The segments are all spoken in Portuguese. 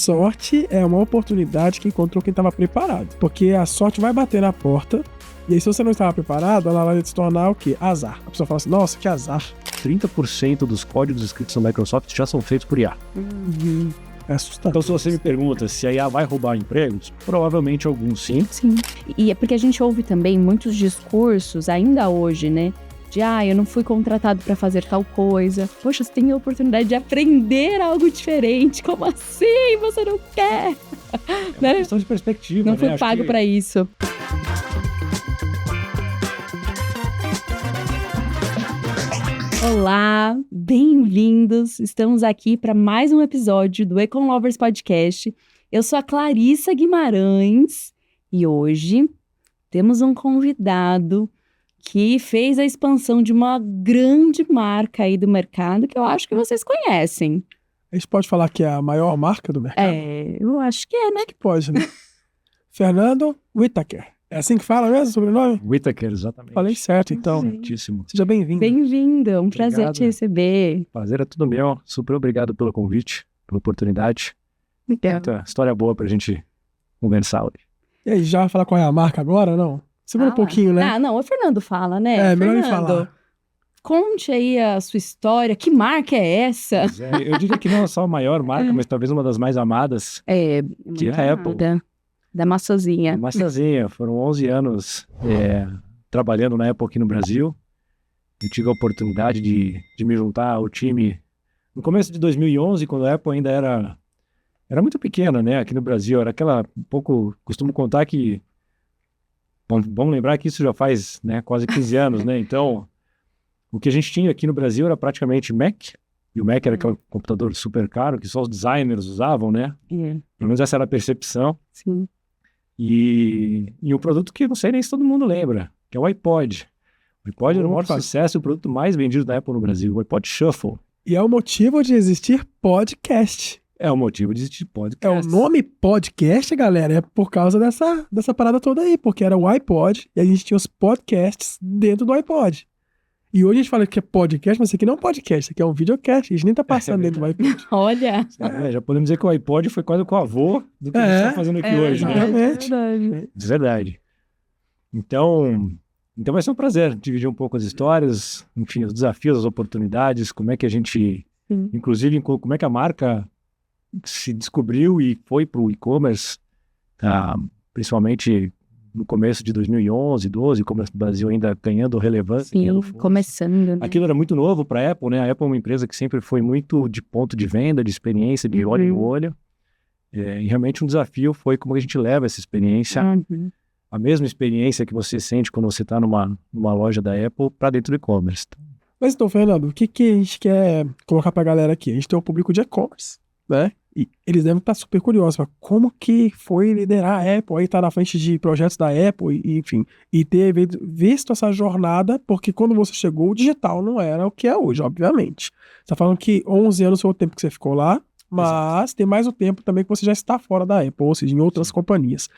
sorte é uma oportunidade que encontrou quem estava preparado. Porque a sorte vai bater na porta, e aí se você não estava preparado, ela vai se tornar o quê? Azar. A pessoa fala assim, nossa, que azar. 30% dos códigos escritos na Microsoft já são feitos por IA. É assustador. Então, se você me pergunta se a IA vai roubar empregos, provavelmente alguns sim. Sim. E é porque a gente ouve também muitos discursos, ainda hoje, né? De, eu não fui contratado para fazer tal coisa. Poxa, você tem a oportunidade de aprender algo diferente. Como assim? Você não quer? É uma questão de perspectiva, Não fui pago para isso. Olá, bem-vindos! Estamos aqui para mais um episódio do Econ Lovers Podcast. Eu sou a Clarissa Guimarães e hoje temos um convidado que fez a expansão de uma grande marca aí do mercado que eu acho que vocês conhecem. A gente pode falar que é a maior marca do mercado? Eu acho que é, né? Acho que pode, né? Fernando Whittaker. É assim que fala mesmo o sobrenome? Whittaker, exatamente. Falei certo, então. Certíssimo. Seja bem-vindo. Bem-vindo, é um prazer te receber. Prazer é tudo meu. Super obrigado pelo convite, pela oportunidade. Então. História boa pra gente conversar hoje. E aí, já vai falar qual é a marca agora, não? Segura um pouquinho, né? Não, o Fernando fala, né? Melhor ele falar. Conte aí a sua história, que marca é essa? Eu diria que não é só a maior marca, mas talvez uma das mais amadas. Que é a Apple. Da maçãzinha. Maçãzinha. Foram 11 anos trabalhando na Apple aqui no Brasil. Eu tive a oportunidade de me juntar ao time no começo de 2011, quando a Apple ainda era muito pequena, né? Aqui no Brasil. Era aquela, costumo contar que, vamos lembrar que isso já faz, né, quase 15 anos, né? Então, o que a gente tinha aqui no Brasil era praticamente Mac. E o Mac era aquele computador super caro que só os designers usavam, né? Pelo menos essa era a percepção. Sim. E um produto que eu não sei nem se todo mundo lembra, que é o iPod. O iPod era o maior sucesso e o produto mais vendido da Apple no Brasil, o iPod Shuffle. E é o motivo de existir podcast. É o motivo de existir podcast. É o nome podcast, galera, é por causa dessa parada toda aí, porque era o iPod e a gente tinha os podcasts dentro do iPod. E hoje a gente fala que é podcast, mas isso aqui não é um podcast, isso aqui é um videocast, a gente nem tá passando dentro do iPod. Olha! Já podemos dizer que o iPod foi quase o avô do que a gente tá fazendo aqui hoje, né? Exatamente. De verdade. Então vai ser um prazer dividir um pouco as histórias, enfim, os desafios, as oportunidades, como é que a gente, inclusive, como é que a marca se descobriu e foi para o e-commerce, principalmente no começo de 2011, 12, como o Brasil ainda ganhando relevância. Sim, começando. Né? Aquilo era muito novo para a Apple, né? A Apple é uma empresa que sempre foi muito de ponto de venda, de experiência, de olho no olho. E realmente um desafio foi como a gente leva essa experiência, a mesma experiência que você sente quando você está numa loja da Apple para dentro do e-commerce. Mas então, Fernando, o que a gente quer colocar para a galera aqui? A gente tem um público de e-commerce, né? E eles devem estar super curiosos, mas como que foi liderar a Apple, aí estar na frente de projetos da Apple, enfim, e ter visto essa jornada, porque quando você chegou, o digital não era o que é hoje, obviamente. Você está falando que 11 anos foi o tempo que você ficou lá, mas tem mais o tempo também que você já está fora da Apple, ou seja, em outras companhias.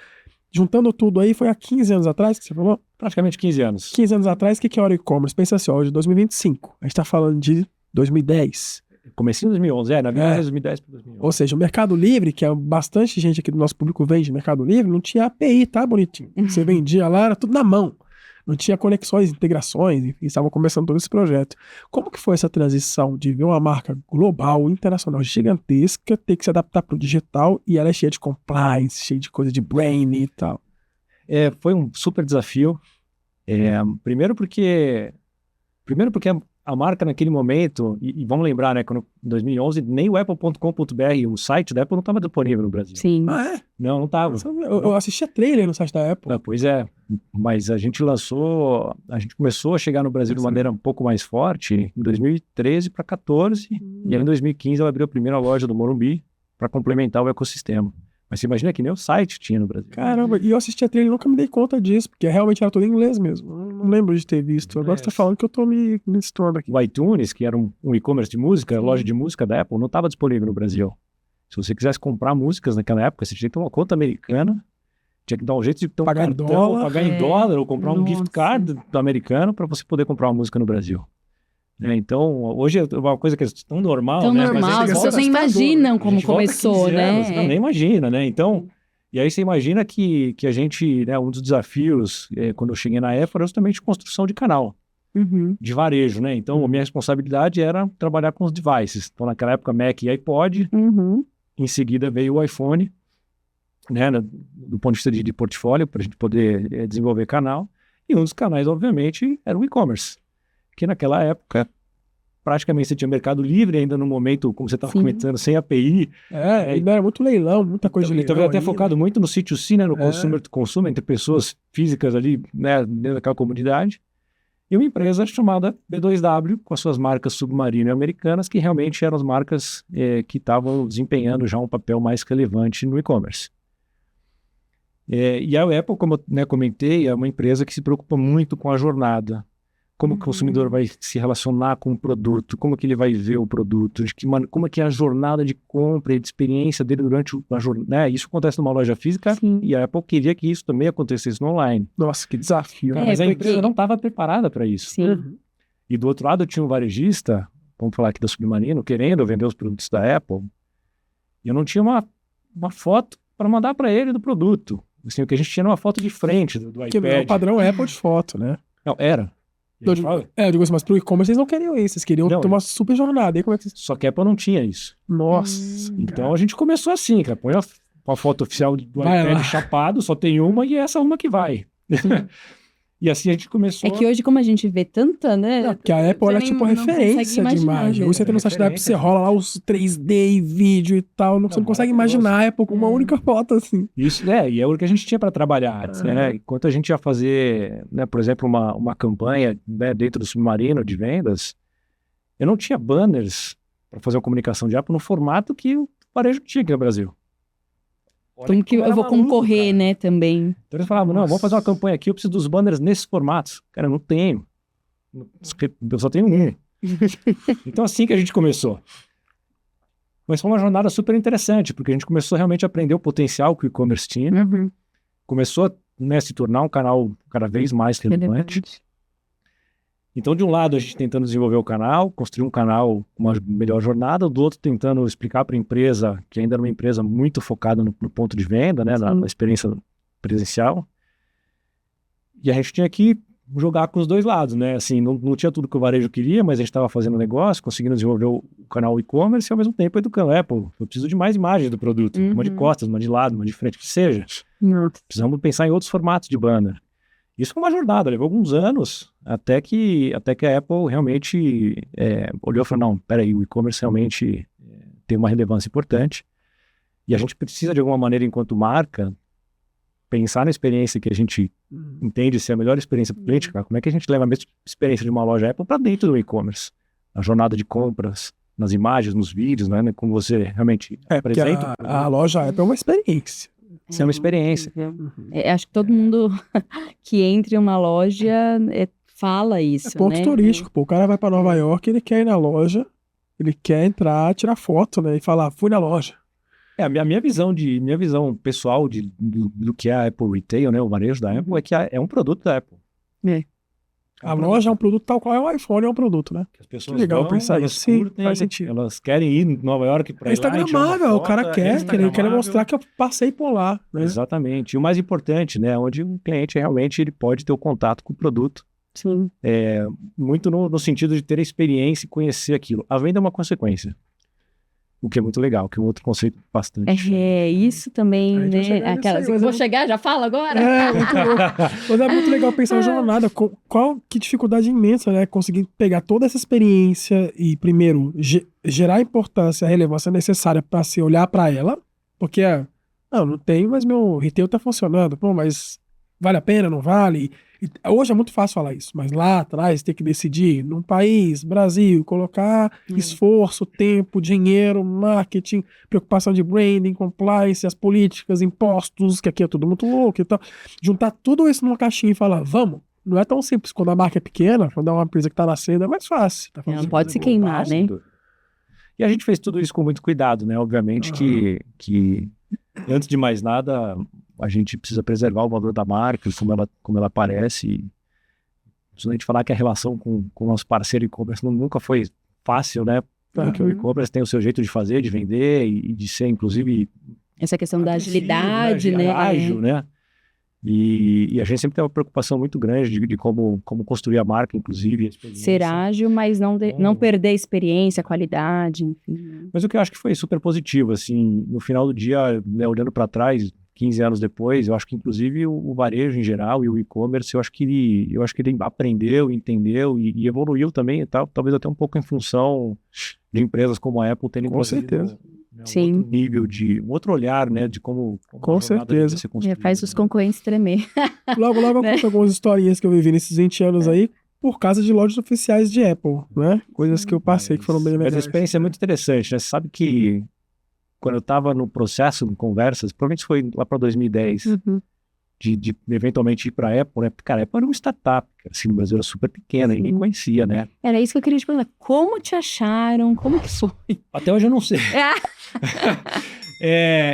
Juntando tudo aí, foi há 15 anos atrás que você falou? Praticamente 15 anos. 15 anos atrás, o que é o e-commerce? Pensa assim, hoje, 2025, a gente está falando de 2010. Comecinho em 2011, na verdade, 2010 para 2011. Ou seja, o Mercado Livre, que é bastante gente aqui do nosso público vende Mercado Livre, não tinha API, tá, bonitinho? Você vendia lá, era tudo na mão. Não tinha conexões, integrações, enfim, estavam começando todo esse projeto. Como que foi essa transição de ver uma marca global, internacional, gigantesca, ter que se adaptar para o digital e ela é cheia de compliance, cheia de coisa de brain e tal? Foi um super desafio. Primeiro porque a marca naquele momento, e vamos lembrar, né, quando, em 2011, nem o apple.com.br, o site da Apple não estava disponível no Brasil. Sim. Ah, é? Não estava. Eu assistia trailer no site da Apple. Pois é, mas a gente começou a chegar no Brasil de maneira um pouco mais forte em 2013 para 2014, e aí em 2015 ela abriu a primeira loja do Morumbi para complementar o ecossistema. Mas você imagina que nem o site tinha no Brasil. Caramba, e eu assistia trailer e nunca me dei conta disso, porque realmente era tudo em inglês mesmo. Não lembro de ter visto. Agora você tá falando que eu tô me situando aqui. O iTunes, que era um e-commerce de música, loja de música da Apple, não estava disponível no Brasil. Se você quisesse comprar músicas naquela época, você tinha que ter uma conta americana, tinha que dar um jeito de ter pagar cartão, dólar, pagar em dólar, ou comprar um gift card do americano para você poder comprar uma música no Brasil. né? Então, hoje é uma coisa que é tão normal, Tão né? Mas normal, a as gente pessoas volta- nem imaginam a como gente volta começou, 15 anos, né? não, nem imagina, né? Então, e aí você imagina que a gente, né, um dos desafios, quando eu cheguei na Apple, era justamente construção de canal, Uhum. de varejo, né? Então, a minha responsabilidade era trabalhar com os devices. Então, naquela época, Mac e iPod, Uhum. em seguida veio o iPhone, né, do ponto de vista de portfólio, para a gente poder desenvolver canal. E um dos canais, obviamente, era o e-commerce, que naquela época, praticamente você tinha Mercado Livre ainda no momento, como você estava Sim. comentando, sem API. Ainda era muito leilão, muita coisa de Então, leilão até ainda. focado muito no C2C, né, no É. consumer to consumer, entre pessoas físicas ali, né, dentro daquela comunidade. E uma empresa chamada B2W, com as suas marcas Submarino e Americanas, que realmente eram as marcas que estavam desempenhando já um papel mais relevante no e-commerce. E a Apple, como eu, né, comentei, é uma empresa que se preocupa muito com a jornada. Como o consumidor vai se relacionar com o produto, como que ele vai ver o produto, como é que é a jornada de compra e de experiência dele durante a jornada. Né? Isso acontece numa loja física. Sim. E a Apple queria que isso também acontecesse no online. Nossa, que desafio. É, Mas a porque- empresa não estava preparada para isso. Sim. Uhum. E do outro lado tinha um varejista, vamos falar aqui da Submarino, querendo vender os produtos da Apple. E eu não tinha uma foto para mandar para ele do produto. Assim, o que a gente tinha era uma foto de frente do Porque iPad. é o padrão Apple de foto, né? Não, era. E Eu a gente digo, fala, eu digo assim, mas pro e-commerce vocês não queriam isso, vocês queriam Não, ter uma super jornada. E como é que vocês... Só que a Apple não tinha isso. Nossa. Então a gente começou assim, cara. Põe a foto oficial do Vai iPad lá. chapado, só tem uma e é essa uma que vai. E assim a gente começou. É que hoje, como a gente vê tanta, né? Não, porque a Apple você era nem- tipo não referência consegue de imaginar, imagem. né? Hoje você entra no site da Apple, você Referência. rola lá os 3D e vídeo e tal. Você não consegue maravilhoso. imaginar a Apple com uma única foto assim. Isso, e é o que a gente tinha para trabalhar, né? Enquanto a gente ia fazer, né, por exemplo, uma campanha, né, dentro do Submarino de vendas, eu não tinha banners para fazer uma comunicação de Apple no formato que o varejo tinha aqui no Brasil. Olha Como que era eu vou maluco, concorrer, cara. né, também. Então eles falavam, não, vamos fazer uma campanha aqui, eu preciso dos banners nesses formatos. Cara, eu não tenho. Eu só tenho um. Então assim que a gente começou. Mas foi uma jornada super interessante, porque a gente começou realmente a aprender o potencial que o e-commerce tinha. Começou a, né, se tornar um canal cada vez mais relevante. Então, de um lado, a gente tentando desenvolver o canal, construir um canal com uma melhor jornada, do outro, tentando explicar para a empresa, que ainda era uma empresa muito focada no ponto de venda, né, na experiência presencial. E a gente tinha que jogar com os dois lados, né? Assim, não tinha tudo que o varejo queria, mas a gente estava fazendo negócio, conseguindo desenvolver o canal e-commerce e, ao mesmo tempo, educando. Apple, eu preciso de mais imagens do produto. Uma de costas, uma de lado, uma de frente, o que seja. Precisamos pensar em outros formatos de banner. Isso foi uma jornada, levou alguns anos, até que a Apple realmente olhou e falou, não, peraí, o e-commerce realmente tem uma relevância importante e a gente precisa, de alguma maneira, enquanto marca, pensar na experiência que a gente entende ser a melhor experiência para o cliente, cara. Como é que a gente leva a mesma experiência de uma loja Apple para dentro do e-commerce? Na jornada de compras, nas imagens, nos vídeos, né? Como você realmente Porque apresenta. a loja Apple é uma experiência. Isso é uma experiência. Acho que todo mundo que entra em uma loja fala isso, É ponto né? turístico, pô. O cara vai pra Nova York, ele quer ir na loja, ele quer entrar, tirar foto, né? E falar, fui na loja. A minha visão pessoal do que é a Apple Retail, né? O varejo da Apple, é que é um produto da Apple. A loja é um produto tal qual é o iPhone, é um produto, né? Que as pessoas Que legal vão, pensar elas isso. Sim, curtem, faz sentido. elas querem ir em Nova York para É instagramável, o cara quer mostrar que eu passei por lá, né? Exatamente. E o mais importante, né? Onde o cliente realmente ele pode ter o contato com o produto. Sim. Muito no sentido de ter a experiência e conhecer aquilo. A venda é uma consequência. O que é muito legal, que é um outro conceito bastante. Isso também, A gente vai né? chegar nisso Aquelas. aí, mas Vou eu- chegar, já fala agora? É, muito louco. Mas é muito legal pensar na jornada. Que dificuldade imensa, né? Conseguir pegar toda essa experiência e, primeiro, gerar a importância, a relevância necessária para se olhar para ela. Porque, não tenho, mas meu retail tá funcionando. Pô, mas vale a pena, não vale? E hoje é muito fácil falar isso, mas lá atrás ter que decidir num país, Brasil, colocar esforço, tempo, dinheiro, marketing, preocupação de branding, compliance, as políticas, impostos, que aqui é tudo muito louco e tal. Juntar tudo isso numa caixinha e falar, vamos. Não é tão simples. Quando a marca é pequena, quando é uma empresa que tá nascendo, é mais fácil. Tá Não pode se queimar, né? E a gente fez tudo isso com muito cuidado, né? Obviamente que antes de mais nada, a gente precisa preservar o valor da marca, como ela aparece. Se a gente falar que a relação com o nosso parceiro e-commerce nunca foi fácil, né? Porque o e-commerce tem o seu jeito de fazer, de vender e de ser, inclusive, Essa questão da agressivo, agilidade, né? Ágil, né? E a gente sempre tem uma preocupação muito grande de como construir a marca, inclusive. A experiência. Ser ágil, mas não perder a experiência, a qualidade, enfim. Mas o que eu acho que foi super positivo, assim, no final do dia, né, olhando para trás, 15 anos depois, eu acho que inclusive o varejo em geral e o e-commerce, eu acho que ele aprendeu, entendeu e evoluiu também, talvez até um pouco em função de empresas como a Apple terem Com certeza. Né, Sim. outro nível um outro olhar, né, de como Com a jornada certeza. deve ser construída, Faz os né? concorrentes tremer. Logo eu Né? conto algumas historinhas que eu vivi nesses 20 anos aí por causa de lojas oficiais de Apple, né? Coisas que eu passei que foram bem Mas a legais. experiência é muito interessante, né? Você sabe que quando eu estava no processo de conversas, provavelmente foi lá para 2010, de eventualmente ir para a Apple, né? Cara, a Apple era uma startup, assim, no Brasil era super pequena, ninguém conhecia, né? Era isso que eu queria te perguntar. Como te acharam? Como que foi? Até hoje eu não sei.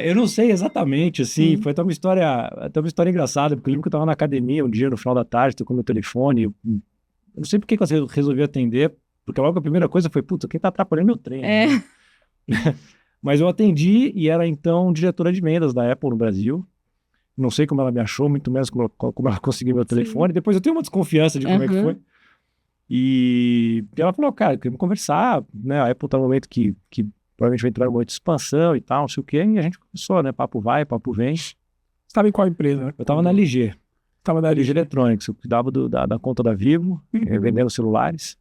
Eu não sei exatamente, assim, foi até uma história engraçada, porque eu lembro que eu estava na academia um dia, no final da tarde, tocou meu telefone, eu não sei por que eu resolvi atender, porque logo a primeira coisa foi, puta, quem tá atrapalhando meu treino? Né? Mas eu atendi e era então diretora de vendas da Apple no Brasil. Não sei como ela me achou, muito menos como ela conseguiu meu telefone. Depois eu tenho uma desconfiança de como é que foi. E ela falou, cara, queremos conversar, né? A Apple tá no momento que provavelmente vai entrar em um momento de expansão e tal, não sei o quê. E a gente começou, né? Papo vai, papo vem. Você estava em qual empresa? Eu tava na LG. Tava na LG Electronics. Eu cuidava da conta da Vivo, vendendo celulares.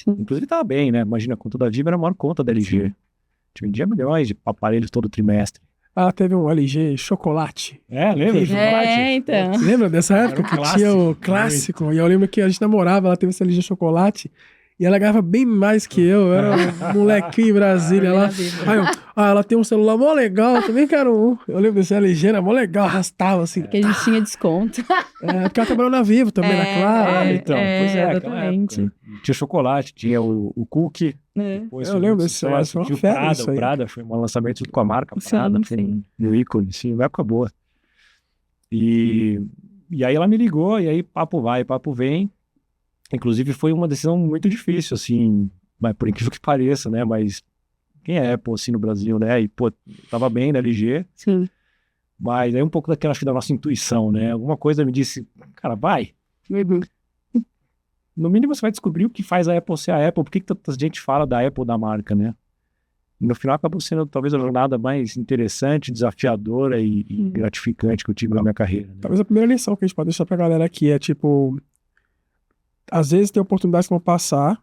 Inclusive tava bem, né? Imagina, a conta da Vivo era a maior conta da LG. A gente vendia milhões de aparelhos todo trimestre. Teve um LG chocolate. Lembra do chocolate? Então. Você lembra dessa época que clássico, tinha o clássico? E eu lembro que a gente namorava, ela teve esse LG chocolate. E ela ganhava bem mais que eu era um molequinho em Brasília lá. Aí ela tem um celular mó legal, eu também quero um. Eu lembro desse LG, era mó legal, arrastava assim. Porque a gente tinha desconto. Porque ela trabalhou na Vivo também, na Claro. Então, pois é, exatamente. Tinha chocolate, tinha o cookie. Eu lembro desse celular, foi uma febre isso aí. O Prada foi um lançamento junto com a marca Prada, Sim. no ícone, sim, uma época boa. E aí ela me ligou, e aí papo vai, papo vem. Inclusive foi uma decisão muito difícil, assim, mas por incrível que pareça, né? Mas quem é Apple, assim, no Brasil, né? E, pô, tava bem na LG. Sim. Mas aí um pouco daquela, acho que da nossa intuição, né? Alguma coisa me disse, cara, vai. No mínimo você vai descobrir o que faz a Apple ser a Apple. Por que tanta gente fala da Apple, da marca, né? E no final acabou sendo talvez a jornada mais interessante, desafiadora e gratificante que eu tive na minha carreira. Né? Talvez a primeira lição que a gente pode deixar pra galera aqui é, tipo... Às vezes tem oportunidades que vão passar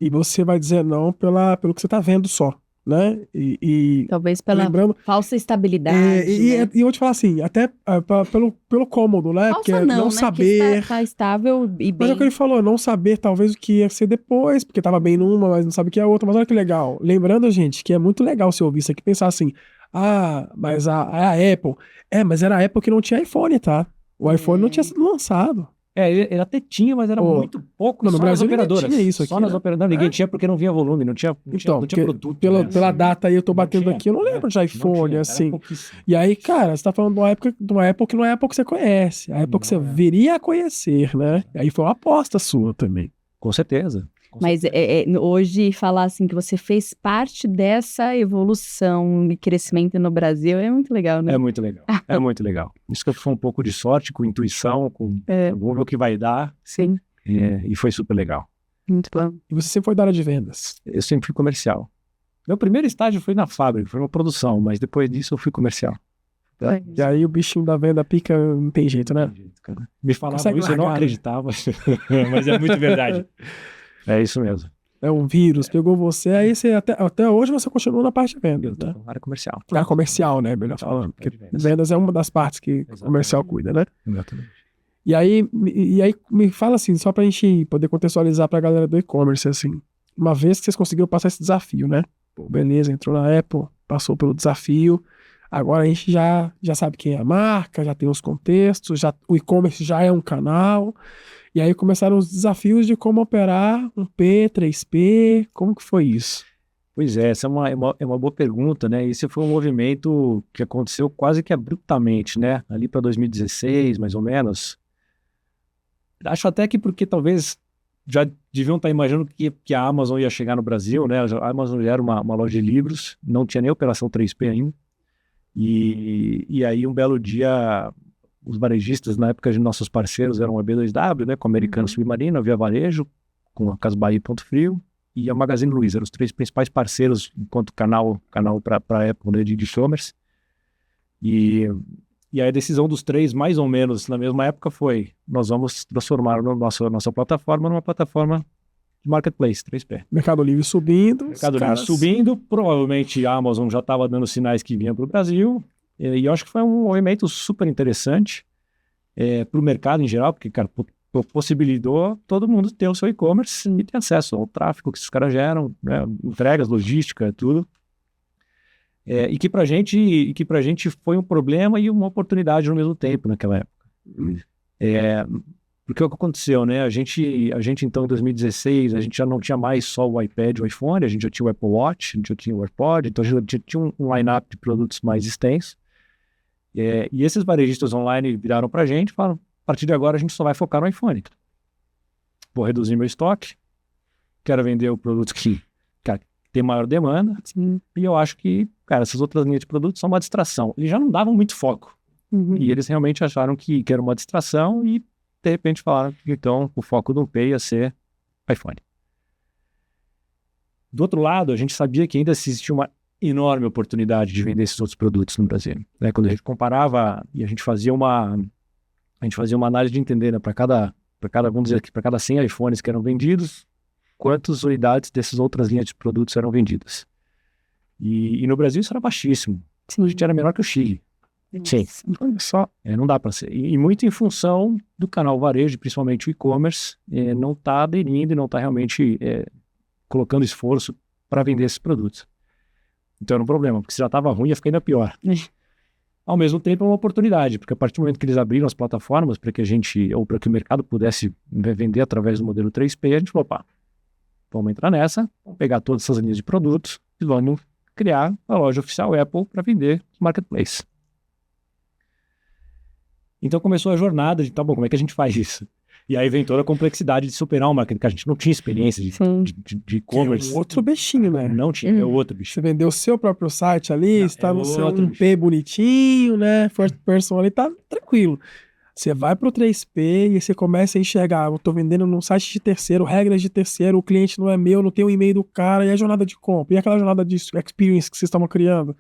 e você vai dizer não pelo que você tá vendo só, né? Talvez pela falsa estabilidade. Né? E eu vou te falar assim, até pelo cômodo, né? Falsa porque não, né? saber. Porque tá estável e bem. Mas é o que ele falou, não saber talvez o que ia ser depois, porque tava bem numa, mas não sabe o que é a outra. Mas olha que legal. Lembrando, gente, que é muito legal você ouvir isso aqui, pensar assim, mas a Apple. Mas era a Apple que não tinha iPhone, tá? O iPhone não tinha sido lançado. Ele até tinha, mas era muito pouco. Não, no Brasil ninguém tinha isso aqui. Só nas operadoras. Ninguém tinha porque não vinha volume, não tinha produto. Pela data aí, eu tô batendo aqui, eu não lembro de iPhone, assim. E aí, cara, você tá falando de uma época que não é a Apple que você conhece. A Apple que você viria a conhecer, né? E aí foi uma aposta sua também. Com certeza. Mas hoje falar assim que você fez parte dessa evolução e crescimento no Brasil é muito legal, né? É muito legal, é muito legal. Isso que foi um pouco de sorte, com intuição, vamos ver o que vai dar. Sim. E foi super legal. Muito bom. E você sempre foi da área de vendas? Eu sempre fui comercial. Meu primeiro estágio foi na fábrica, foi uma produção, mas depois disso eu fui comercial. E aí o bichinho da venda pica, não tem jeito, né? Me falavam isso, eu não acreditava, mas é muito verdade. É isso mesmo. É um vírus, pegou você, aí você até hoje você continua na parte de vendas, eu tô né? na área comercial. Na área comercial, né? Melhor falando. Porque vendas é uma das partes que o comercial cuida, né? Exatamente. E aí me fala assim, só pra gente poder contextualizar pra galera do e-commerce, assim. Uma vez que vocês conseguiram passar esse desafio, né? Pô, beleza, entrou na Apple, passou pelo desafio. Agora a gente já sabe quem é a marca, já tem os contextos, o e-commerce já é um canal. E aí começaram os desafios de como operar um P, 3P, como que foi isso? Pois é, essa é uma boa pergunta, né? Esse foi um movimento que aconteceu quase que abruptamente, né? Ali para 2016, mais ou menos. Acho até que porque talvez já deviam estar imaginando que a Amazon ia chegar no Brasil, né? A Amazon já era uma loja de livros, não tinha nem operação 3P ainda. E aí, um belo dia, os varejistas, na época de nossos parceiros, eram a B2W, né? Com a Americana Submarino, a Via Varejo, com a Casas Bahia e Ponto Frio, e a Magazine Luiza. Eram os 3 principais parceiros enquanto canal para a Apple, né, de e-commerce. E aí a decisão dos 3, mais ou menos na mesma época, foi: nós vamos transformar nossa plataforma numa plataforma de marketplace, 3P. Mercado Livre subindo. Mercado Livre subindo, provavelmente a Amazon já estava dando sinais que vinha para o Brasil, e eu acho que foi um movimento super interessante para o mercado em geral, porque, cara, possibilitou todo mundo ter o seu e-commerce e ter acesso ao tráfego que esses caras geram, né, entregas, logística, tudo. E que pra gente foi um problema e uma oportunidade ao mesmo tempo naquela época. Porque o que aconteceu, né? A gente então, em 2016, a gente já não tinha mais só o iPad e o iPhone, a gente já tinha o Apple Watch, a gente já tinha o AirPod, então a gente já tinha um line-up de produtos mais extenso. E esses varejistas online viraram pra gente e falaram: a partir de agora a gente só vai focar no iPhone. Vou reduzir meu estoque, quero vender o produto que tem maior demanda, e eu acho que, cara, essas outras linhas de produtos são uma distração. Eles já não davam muito foco. E eles realmente acharam que era uma distração e, de repente, falaram que, então, o foco do Pay ia ser iPhone. Do outro lado, a gente sabia que ainda existia uma enorme oportunidade de vender esses outros produtos no Brasil. Né? Quando a gente comparava e a gente fazia uma análise de entender, né, para cada, vamos dizer aqui, para cada 100 iPhones que eram vendidos, quantas unidades dessas outras linhas de produtos eram vendidas. E no Brasil isso era baixíssimo. A gente era menor que o Chile. Sim. Só, não dá para ser. E muito em função do canal varejo, principalmente o e-commerce, não está aderindo e não está realmente colocando esforço para vender esses produtos. Então era um problema, porque se já estava ruim ia ficar ainda pior. Ao mesmo tempo é uma oportunidade, porque a partir do momento que eles abriram as plataformas para que a gente, ou para que o mercado pudesse vender através do modelo 3P, a gente falou: opa, vamos entrar nessa, vamos pegar todas essas linhas de produtos e vamos criar a loja oficial Apple para vender marketplace. Então começou a jornada de, tá bom, como é que a gente faz isso? E aí vem toda a complexidade de superar um marketplace, que a gente não tinha experiência de e-commerce. É outro bichinho, né? Não tinha, é outro bicho. Você vendeu o seu próprio site ali, está no seu 1P bonitinho, né? First person ali, tá tranquilo. Você vai pro 3P e você começa a enxergar: eu tô vendendo num site de terceiro, regras de terceiro, o cliente não é meu, não tem o e-mail do cara, e a jornada de compra, e aquela jornada de experience que vocês estavam criando.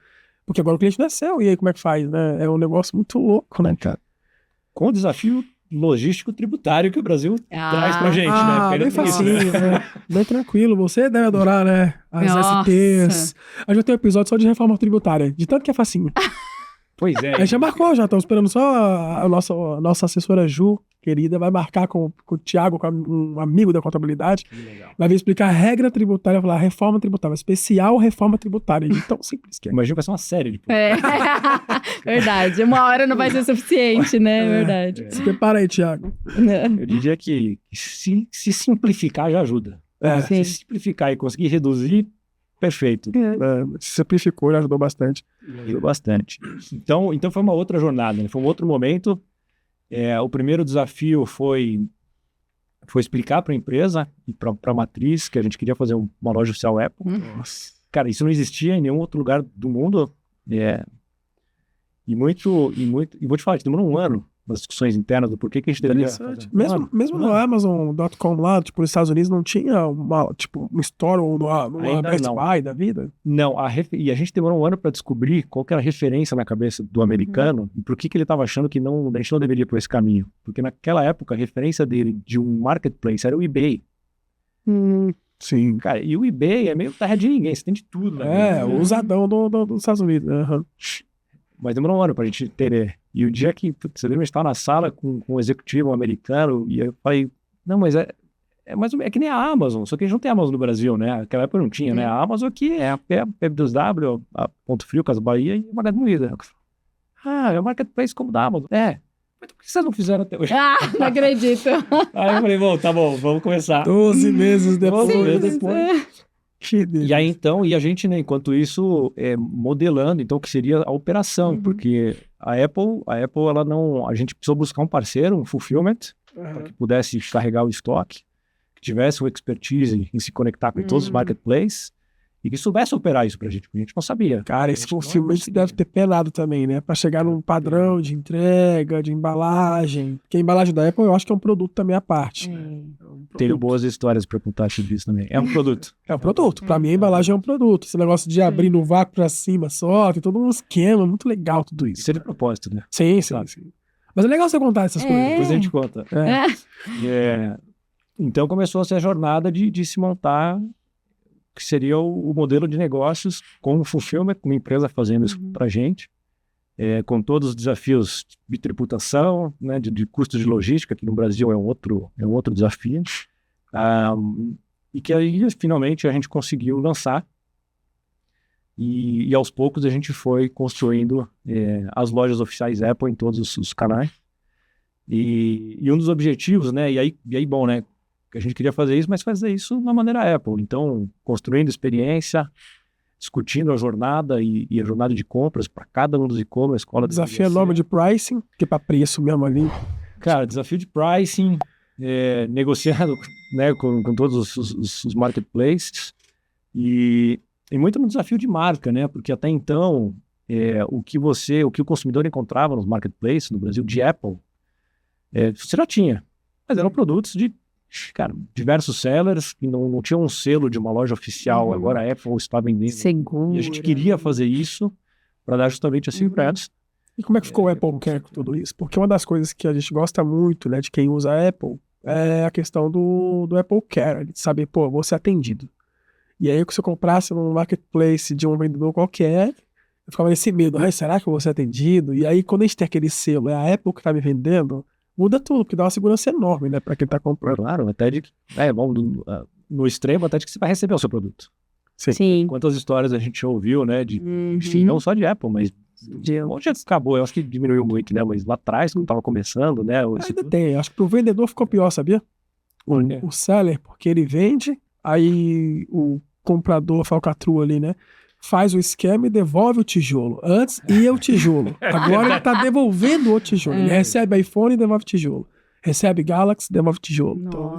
Porque agora o cliente não é seu, e aí como é que faz, né? É um negócio muito louco, né, cara? Com o desafio logístico tributário que o Brasil traz pra gente, né? Bem facinho, né? Bem tranquilo. Você deve adorar, né? As STs. A gente tem um episódio só de reforma tributária, de tanto que é facinho. Pois é. A gente já marcou, já estamos esperando só a nossa assessora Ju, querida, vai marcar com o Thiago, com um amigo da contabilidade. Vai vir explicar a regra tributária, falar reforma tributária, especial reforma tributária. Tão simples que é. Imagina, vai ser uma série de Verdade. 1 hora não vai ser suficiente, né? Verdade. Se prepara aí, Thiago. Eu diria que se simplificar já ajuda. Se simplificar e conseguir reduzir, perfeito. Se simplificou, já ajudou bastante. Ajudou bastante. Então foi uma outra jornada, né? Foi um outro momento. O primeiro desafio foi explicar para a empresa e para a matriz que a gente queria fazer uma loja oficial Apple. Nossa. Cara, isso não existia em nenhum outro lugar do mundo. E vou te falar, demorou 1 ano nas discussões internas do porquê que a gente deveria fazer. Mesmo no Amazon.com lá, tipo, nos Estados Unidos, não tinha um store ou no Best Buy da vida? Não, e a gente demorou 1 ano para descobrir qual que era a referência na cabeça do americano e por que ele estava achando que a gente não deveria ir por esse caminho. Porque naquela época, a referência dele de um marketplace era o eBay. Sim. Cara, e o eBay é meio terra de ninguém, você tem de tudo. Né? O usadão dos Estados Unidos. Mas demorou 1 ano pra gente entender. E o dia que, você lembra, a gente estava na sala com um executivo americano, e eu falei: não, mas é que nem a Amazon, só que a gente não tem Amazon no Brasil, né? Naquela época não tinha, né? A Amazon aqui é a P2W, a Ponto Frio, Casas Bahia e a Magazine Luiza. É o marketplace como da Amazon. Mas por que vocês não fizeram até hoje? Não acredito. Aí eu falei: bom, tá bom, vamos começar. 12 meses depois. 12 meses depois. E aí então, a gente, né, enquanto isso, modelando, então, o que seria a operação, porque a Apple, ela não, a gente precisou buscar um parceiro, um fulfillment, para que pudesse carregar o estoque, que tivesse o expertise em se conectar com todos os marketplaces e que soubesse operar isso pra gente, porque a gente não sabia. Cara, esse possivelmente deve ter penado também, né? Pra chegar num padrão de entrega, de embalagem. Porque a embalagem da Apple eu acho que é um produto também à parte. Tenho boas histórias pra contar sobre isso também. É um produto. É um produto. Pra mim a embalagem é um produto. Esse negócio de abrir no vácuo pra cima só, tem todo um esquema, muito legal tudo isso. Isso é de propósito, né? Sim. Mas é legal você contar essas coisas. Depois a gente conta. É. Então começou a ser a jornada de se montar que seria o modelo de negócios com o fulfillment, uma empresa fazendo isso pra gente, com todos os desafios de tributação, né, de custos de logística, que no Brasil é um outro desafio, e que aí finalmente a gente conseguiu lançar e aos poucos a gente foi construindo as lojas oficiais Apple em todos os canais. E um dos objetivos, né, e aí bom, né, a gente queria fazer isso, mas fazer isso na maneira Apple. Então, construindo experiência, discutindo a jornada e a jornada de compras para cada um dos e-commerce. Desafio enorme de pricing, que é para preço mesmo ali. Cara, desafio de pricing, negociando, né, com todos os marketplaces e muito no desafio de marca, né? Porque até então, o que o consumidor encontrava nos marketplaces no Brasil de Apple, você já tinha, mas eram produtos de diversos sellers que não tinham um selo de uma loja oficial. Agora a Apple está vendendo. Seguro. E a gente queria fazer isso para dar justamente a segurança. E como é que ficou o Apple Care com tudo isso? Porque uma das coisas que a gente gosta muito, né, de quem usa a Apple é a questão do Apple Care, de saber, pô, vou ser atendido. E aí, se eu comprasse num marketplace de um vendedor qualquer, eu ficava nesse medo, será que eu vou ser atendido? E aí, quando a gente tem aquele selo, é a Apple que está me vendendo, muda tudo, porque dá uma segurança enorme, né, para quem tá comprando. Claro, até no extremo, até de que você vai receber o seu produto. Sim. Quantas histórias a gente ouviu, né, enfim, não só de Apple, mas hoje acabou, eu acho que diminuiu muito, né, mas lá atrás, quando tava começando, né. Ainda tem, acho que pro vendedor ficou pior, sabia? O seller, porque ele vende, aí o comprador, a falcatrua ali, né, faz o esquema e devolve o tijolo. Antes ia o tijolo. Agora ele tá devolvendo o tijolo. Ele recebe iPhone e devolve o tijolo. Recebe Galaxy, devolve o tijolo. Então,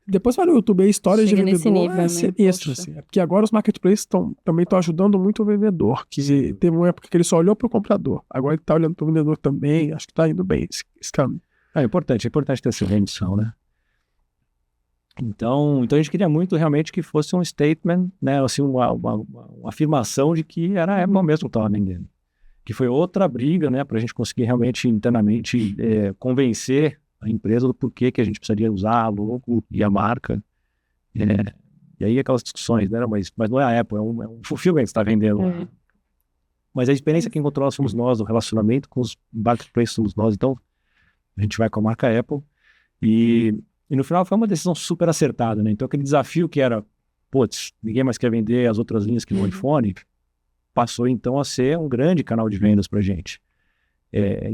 depois vai no YouTube aí, histórias de vendedor. Nível, sinistro, assim. É porque agora os marketplaces também estão ajudando muito o vendedor. Que teve uma época que ele só olhou pro comprador. Agora ele tá olhando pro vendedor também. Acho que tá indo bem esse caminho. É importante ter essa rendição, né? Então a gente queria muito realmente que fosse um statement, né, assim, uma afirmação de que era a Apple mesmo que estava vendendo. Que foi outra briga, né, para a gente conseguir realmente internamente convencer a empresa do porquê que a gente precisaria usar a logo e a marca. E aí aquelas discussões, né, mas não é a Apple, é um fulfillment que está vendendo. Mas a experiência que controla somos nós, o relacionamento com os marketplaces somos nós. Então a gente vai com a marca Apple e no final foi uma decisão super acertada, né? Então aquele desafio que era, ninguém mais quer vender as outras linhas que no iPhone, passou então a ser um grande canal de vendas pra gente.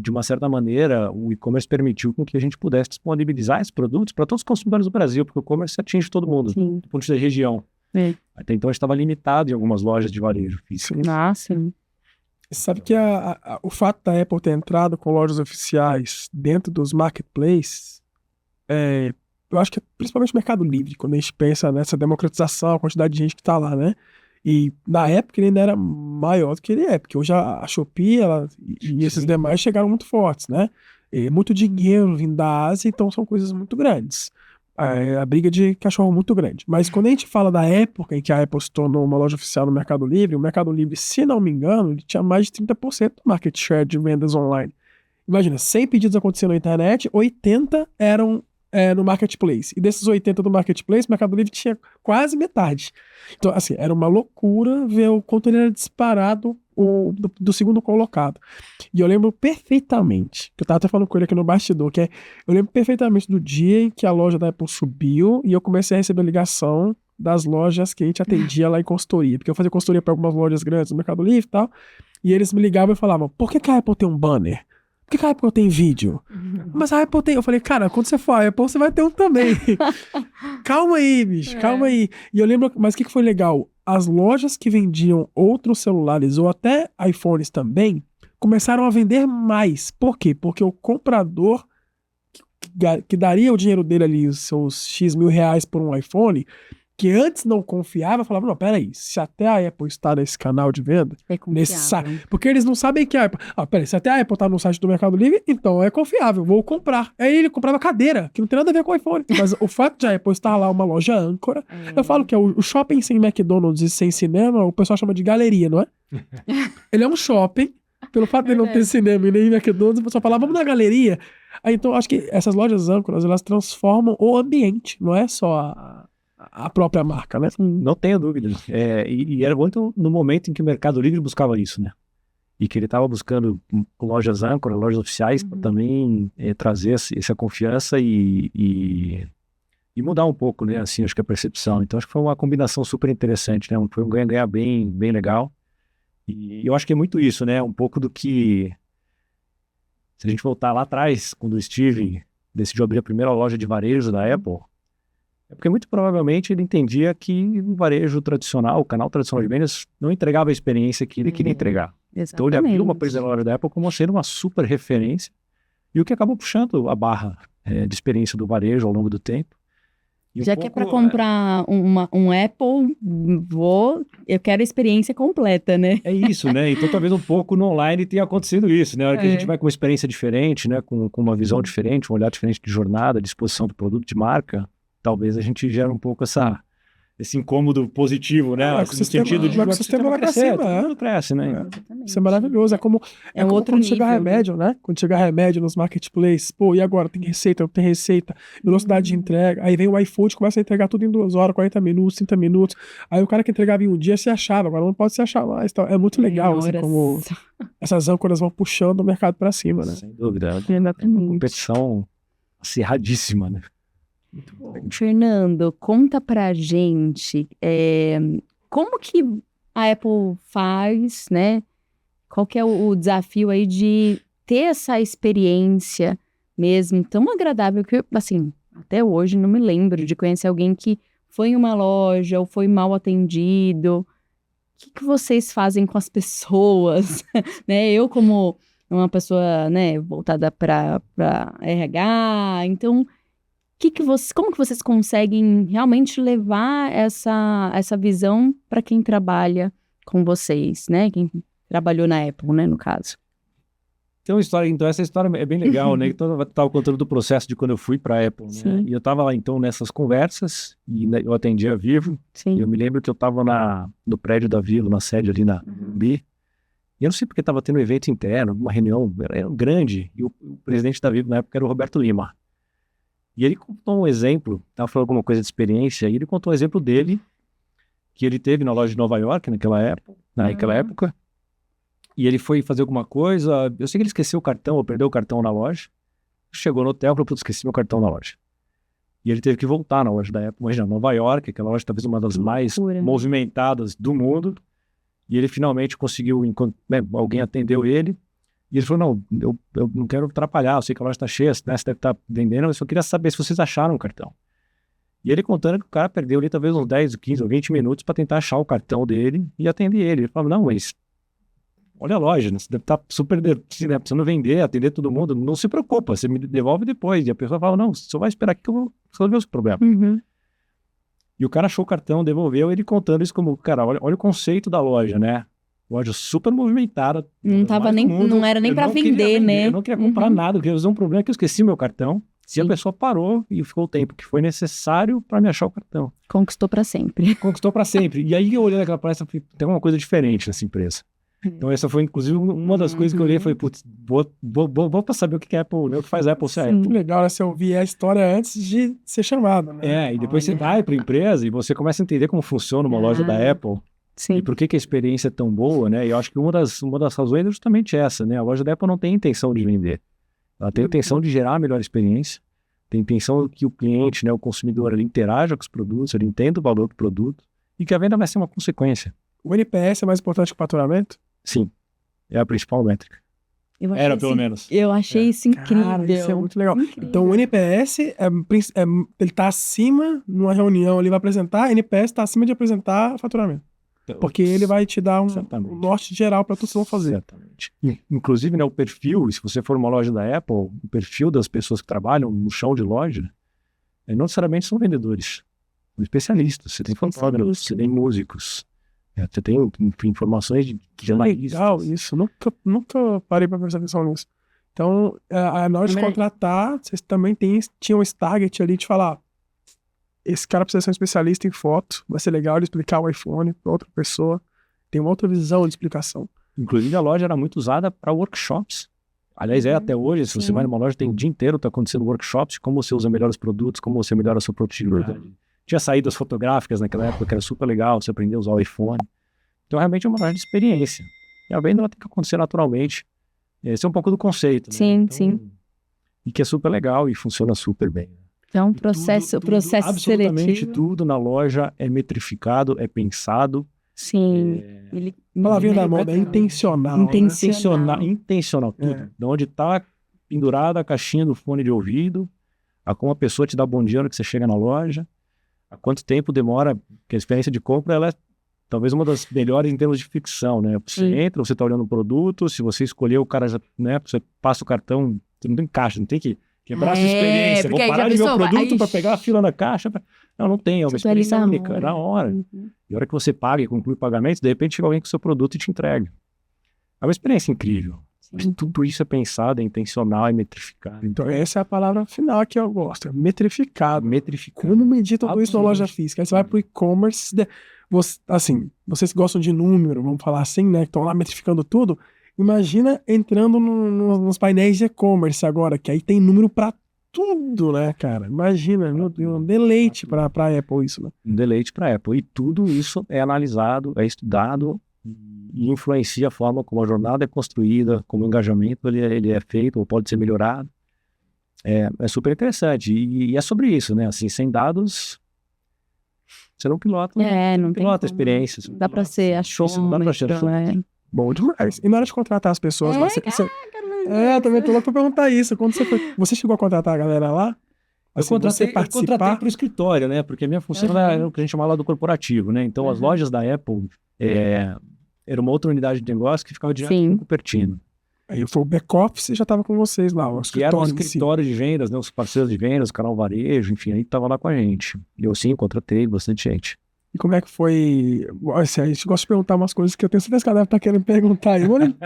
De uma certa maneira, o e-commerce permitiu com que a gente pudesse disponibilizar esses produtos para todos os consumidores do Brasil, porque o e-commerce atinge todo mundo, do ponto de vista da região. Até então a gente estava limitado em algumas lojas de varejo físico. Sim. Você sabe que o fato da Apple ter entrado com lojas oficiais dentro dos marketplaces, eu acho que é principalmente o Mercado Livre, quando a gente pensa nessa democratização, a quantidade de gente que está lá, né? E na época ele ainda era maior do que ele é, porque hoje a Shopee e esses demais chegaram muito fortes, né? Muito dinheiro vindo da Ásia, então são coisas muito grandes. A briga de cachorro muito grande. Mas quando a gente fala da época em que a Apple se tornou uma loja oficial no Mercado Livre, o Mercado Livre, se não me engano, ele tinha mais de 30% do market share de vendas online. Imagina, 100 pedidos acontecendo na internet, 80 eram no marketplace. E desses 80 do marketplace, o Mercado Livre tinha quase metade. Então, assim, era uma loucura ver o quanto ele era disparado do segundo colocado. E eu lembro perfeitamente, que eu tava até falando com ele aqui no bastidor, eu lembro perfeitamente do dia em que a loja da Apple subiu e eu comecei a receber ligação das lojas que a gente atendia lá em consultoria, porque eu fazia consultoria para algumas lojas grandes no Mercado Livre e tal, e eles me ligavam e falavam, por que a Apple tem um banner? Por que a Apple tem vídeo? Mas a Apple tem... Eu falei, cara, quando você for a Apple, você vai ter um também. Calma aí, bicho, calma aí. E eu lembro, mas o que foi legal? As lojas que vendiam outros celulares, ou até iPhones também, começaram a vender mais. Por quê? Porque o comprador que daria o dinheiro dele ali, os seus X mil reais por um iPhone, que antes não confiava, falava, não, peraí, se até a Apple está nesse canal de venda, É nesse confiável. porque eles não sabem que a Apple... Peraí, se até a Apple tá no site do Mercado Livre, então é confiável, vou comprar. Aí ele comprava cadeira, que não tem nada a ver com o iPhone. Mas o fato de a Apple estar lá, uma loja âncora, eu falo que é o shopping sem McDonald's e sem cinema, o pessoal chama de galeria, não é? Ele é um shopping, pelo fato de ele não ter cinema e nem McDonald's, o pessoal fala, vamos na galeria. Aí, então, acho que essas lojas âncoras, elas transformam o ambiente, não é só a própria marca, né? Não tenho dúvidas. E era muito no momento em que o Mercado Livre buscava isso, né? E que ele estava buscando lojas âncora, lojas oficiais, para também trazer essa confiança e mudar um pouco, né? Assim, acho que a percepção. Então, acho que foi uma combinação super interessante, né? Foi um ganha-ganha bem, bem legal. E eu acho que é muito isso, né? Um pouco do que... Se a gente voltar lá atrás, quando o Steve decidiu abrir a primeira loja de varejo da Apple, é porque muito provavelmente ele entendia que o varejo tradicional, o canal tradicional de vendas, não entregava a experiência que ele queria entregar. Então ele abriu uma primeira loja da Apple como sendo uma super referência, e o que acabou puxando a barra de experiência do varejo ao longo do tempo. E Já que é para comprar um Apple, eu quero a experiência completa, né? É isso, né? Então talvez um pouco no online tenha acontecido isso, né? A hora que a gente vai com uma experiência diferente, né? Com uma visão diferente, um olhar diferente de jornada, de exposição do produto, de marca, talvez a gente gere um pouco esse incômodo positivo, né? No sentido de que o sistema vai crescer, todo mundo cresce, né? Isso é maravilhoso. É como outro quando chega nível, remédio, né? Quando chega remédio nos marketplaces, pô, e agora? Tem receita, não tem receita, velocidade de entrega. Aí vem o iFood, começa a entregar tudo em 2 horas, 40 minutos, 30 minutos. Aí o cara que entregava em um dia se achava, agora não pode se achar mais. Então, é muito legal, assim, como essas âncoras vão puxando o mercado pra cima, né? Sem dúvida. É uma competição acirradíssima, né? Muito bom. Fernando, conta pra gente como que a Apple faz, né? Qual que é o desafio aí de ter essa experiência mesmo tão agradável que, assim, até hoje não me lembro de conhecer alguém que foi em uma loja ou foi mal atendido. O que vocês fazem com as pessoas? Né? Eu, como uma pessoa, né, voltada para RH, então... como que vocês conseguem realmente levar essa visão para quem trabalha com vocês, né? Quem trabalhou na Apple, né, no caso. Tem uma história, então essa história é bem legal, né? Então eu estava contando do processo de quando eu fui para a Apple, né? E eu estava lá então nessas conversas e eu atendia a Vivo. Sim. E eu me lembro que eu estava no prédio da Vivo, na sede ali na B. E eu não sei porque estava tendo um evento interno, uma reunião era grande, e o presidente da Vivo na época era o Roberto Lima. E ele contou um exemplo, estava falando alguma coisa de experiência, e ele contou um exemplo dele, que ele teve na loja de Nova York naquela época, e ele foi fazer alguma coisa, eu sei que ele esqueceu o cartão, ou perdeu o cartão na loja, chegou no hotel e falou, esqueci meu cartão na loja. E ele teve que voltar na loja da Apple, imagina, Nova York, aquela loja talvez uma das mais movimentadas do mundo, e ele finalmente conseguiu, alguém atendeu ele, e ele falou, não, eu não quero atrapalhar, eu sei que a loja está cheia, né, você deve estar vendendo, mas eu só queria saber se vocês acharam o cartão. E ele contando que o cara perdeu ali talvez uns 10, 15 ou 20 minutos para tentar achar o cartão dele e atender ele. Ele falou, não, mas olha a loja, né? Você deve estar super, né, precisando vender, atender todo mundo, não se preocupa, você me devolve depois. E a pessoa fala, não, só vai esperar aqui que eu vou resolver os problemas. E o cara achou o cartão, devolveu, ele contando isso como, cara, olha o conceito da loja, né? Loja super movimentada. Não era nem para vender, né? Eu não queria comprar nada, eu queria resolver um problema que eu esqueci meu cartão. E a pessoa parou e ficou o tempo que foi necessário para me achar o cartão. Conquistou para sempre. Conquistou para sempre. E aí eu olhei naquela palestra e falei, tem uma coisa diferente nessa empresa. Então essa foi inclusive uma das coisas que eu olhei e falei, putz, vou para saber o que é Apple, né? O que faz Apple ser Apple. Muito legal, né? Você ouvir a história antes de ser chamado, né? E depois você vai para a empresa e você começa a entender como funciona uma loja da Apple. Sim. E por que a experiência é tão boa, né? E eu acho que uma das razões é justamente essa, né? A loja da Apple não tem intenção de vender. Ela tem a intenção de gerar a melhor experiência, tem a intenção que o cliente, né, o consumidor, ele interaja com os produtos, ele entenda o valor do produto e que a venda vai ser uma consequência. O NPS é mais importante que o faturamento? Sim, é a principal métrica. Era, pelo menos. Eu achei isso incrível. Cara, isso é muito legal. Incrível. Então, o NPS, ele tá acima, numa reunião, ele vai apresentar, NPS tá acima de apresentar faturamento. Porque ele vai te dar um Exatamente. norte geral para tu não fazer. Exatamente. Inclusive, né, o perfil, se você for uma loja da Apple, o perfil das pessoas que trabalham no chão de loja, não necessariamente são vendedores, são especialistas. Você tem fotógrafos, você tem músicos, você tem, enfim, informações de jornalistas. Legal isso, nunca parei para prestar atenção nisso. Então, na hora de contratar, vocês também tinham esse target ali de falar, esse cara precisa ser um especialista em foto, vai ser legal ele explicar o iPhone para outra pessoa, tem uma outra visão de explicação. Inclusive, a loja era muito usada para workshops. Aliás, até hoje, se você vai numa loja, tem o dia inteiro, está acontecendo workshops, como você usa melhor os produtos, como você melhora a sua produtividade. Tinha saídas fotográficas naquela época, que era super legal, você aprender a usar o iPhone. Então, realmente é uma loja de experiência. E a venda ela tem que acontecer naturalmente. Esse é um pouco do conceito. Né? Sim, então, sim. E que é super legal e funciona super bem. Então, o processo absolutamente seletivo. tudo na loja é metrificado, é pensado. Sim. Palavrinha da moda, é intencional. Intencional, tudo. É. De onde está pendurada a caixinha do fone de ouvido, a como a pessoa te dá bom dia na hora que você chega na loja, a quanto tempo demora, porque a experiência de compra ela é talvez uma das melhores em termos de ficção, né? Você entra, você está olhando o produto, se você escolher o cara, né? Você passa o cartão, você não tem caixa, não tem que quebrar a sua experiência. Vou parar de ver o produto para pegar a fila na caixa. Não tem, é uma experiência única, é na hora. E a hora que você paga e conclui o pagamento, de repente chega alguém com o seu produto e te entrega. É uma experiência incrível. Mas tudo isso é pensado, é intencional, é metrificado. Então essa é a palavra final que eu gosto, é metrificado. Metrificado. Como medir tudo isso na loja física? Aí você vai pro e-commerce, assim, vocês que gostam de número, vamos falar assim, né, que estão lá metrificando tudo, imagina entrando nos painéis de e-commerce agora, que aí tem número pra tudo, né, cara? Imagina, meu Deus, um deleite pra Apple isso, né? Um deleite pra Apple. E tudo isso é analisado, é estudado e influencia a forma como a jornada é construída, como o engajamento ele é feito ou pode ser melhorado. É super interessante. E é sobre isso, né? Assim, sem dados, você não pilota. Não pilota a experiência. Dá pra ser achômetro, né? Bom demais. E na hora de contratar as pessoas lá, eu também tô louco pra perguntar isso. Quando você chegou a contratar a galera lá? Assim, eu contratei pro escritório, né? Porque a minha função era o que a gente chama lá do corporativo, né? Então, as lojas da Apple era uma outra unidade de negócio que ficava direto com o Cupertino. Aí foi o back-office e já estava com vocês lá, o que era o escritório de vendas, né? Os parceiros de vendas, o canal varejo, enfim, aí tava lá com a gente. Eu sim, contratei bastante gente. E como é que foi? Assim, a gente gosta de perguntar umas coisas que eu tenho certeza que ela deve estar querendo perguntar.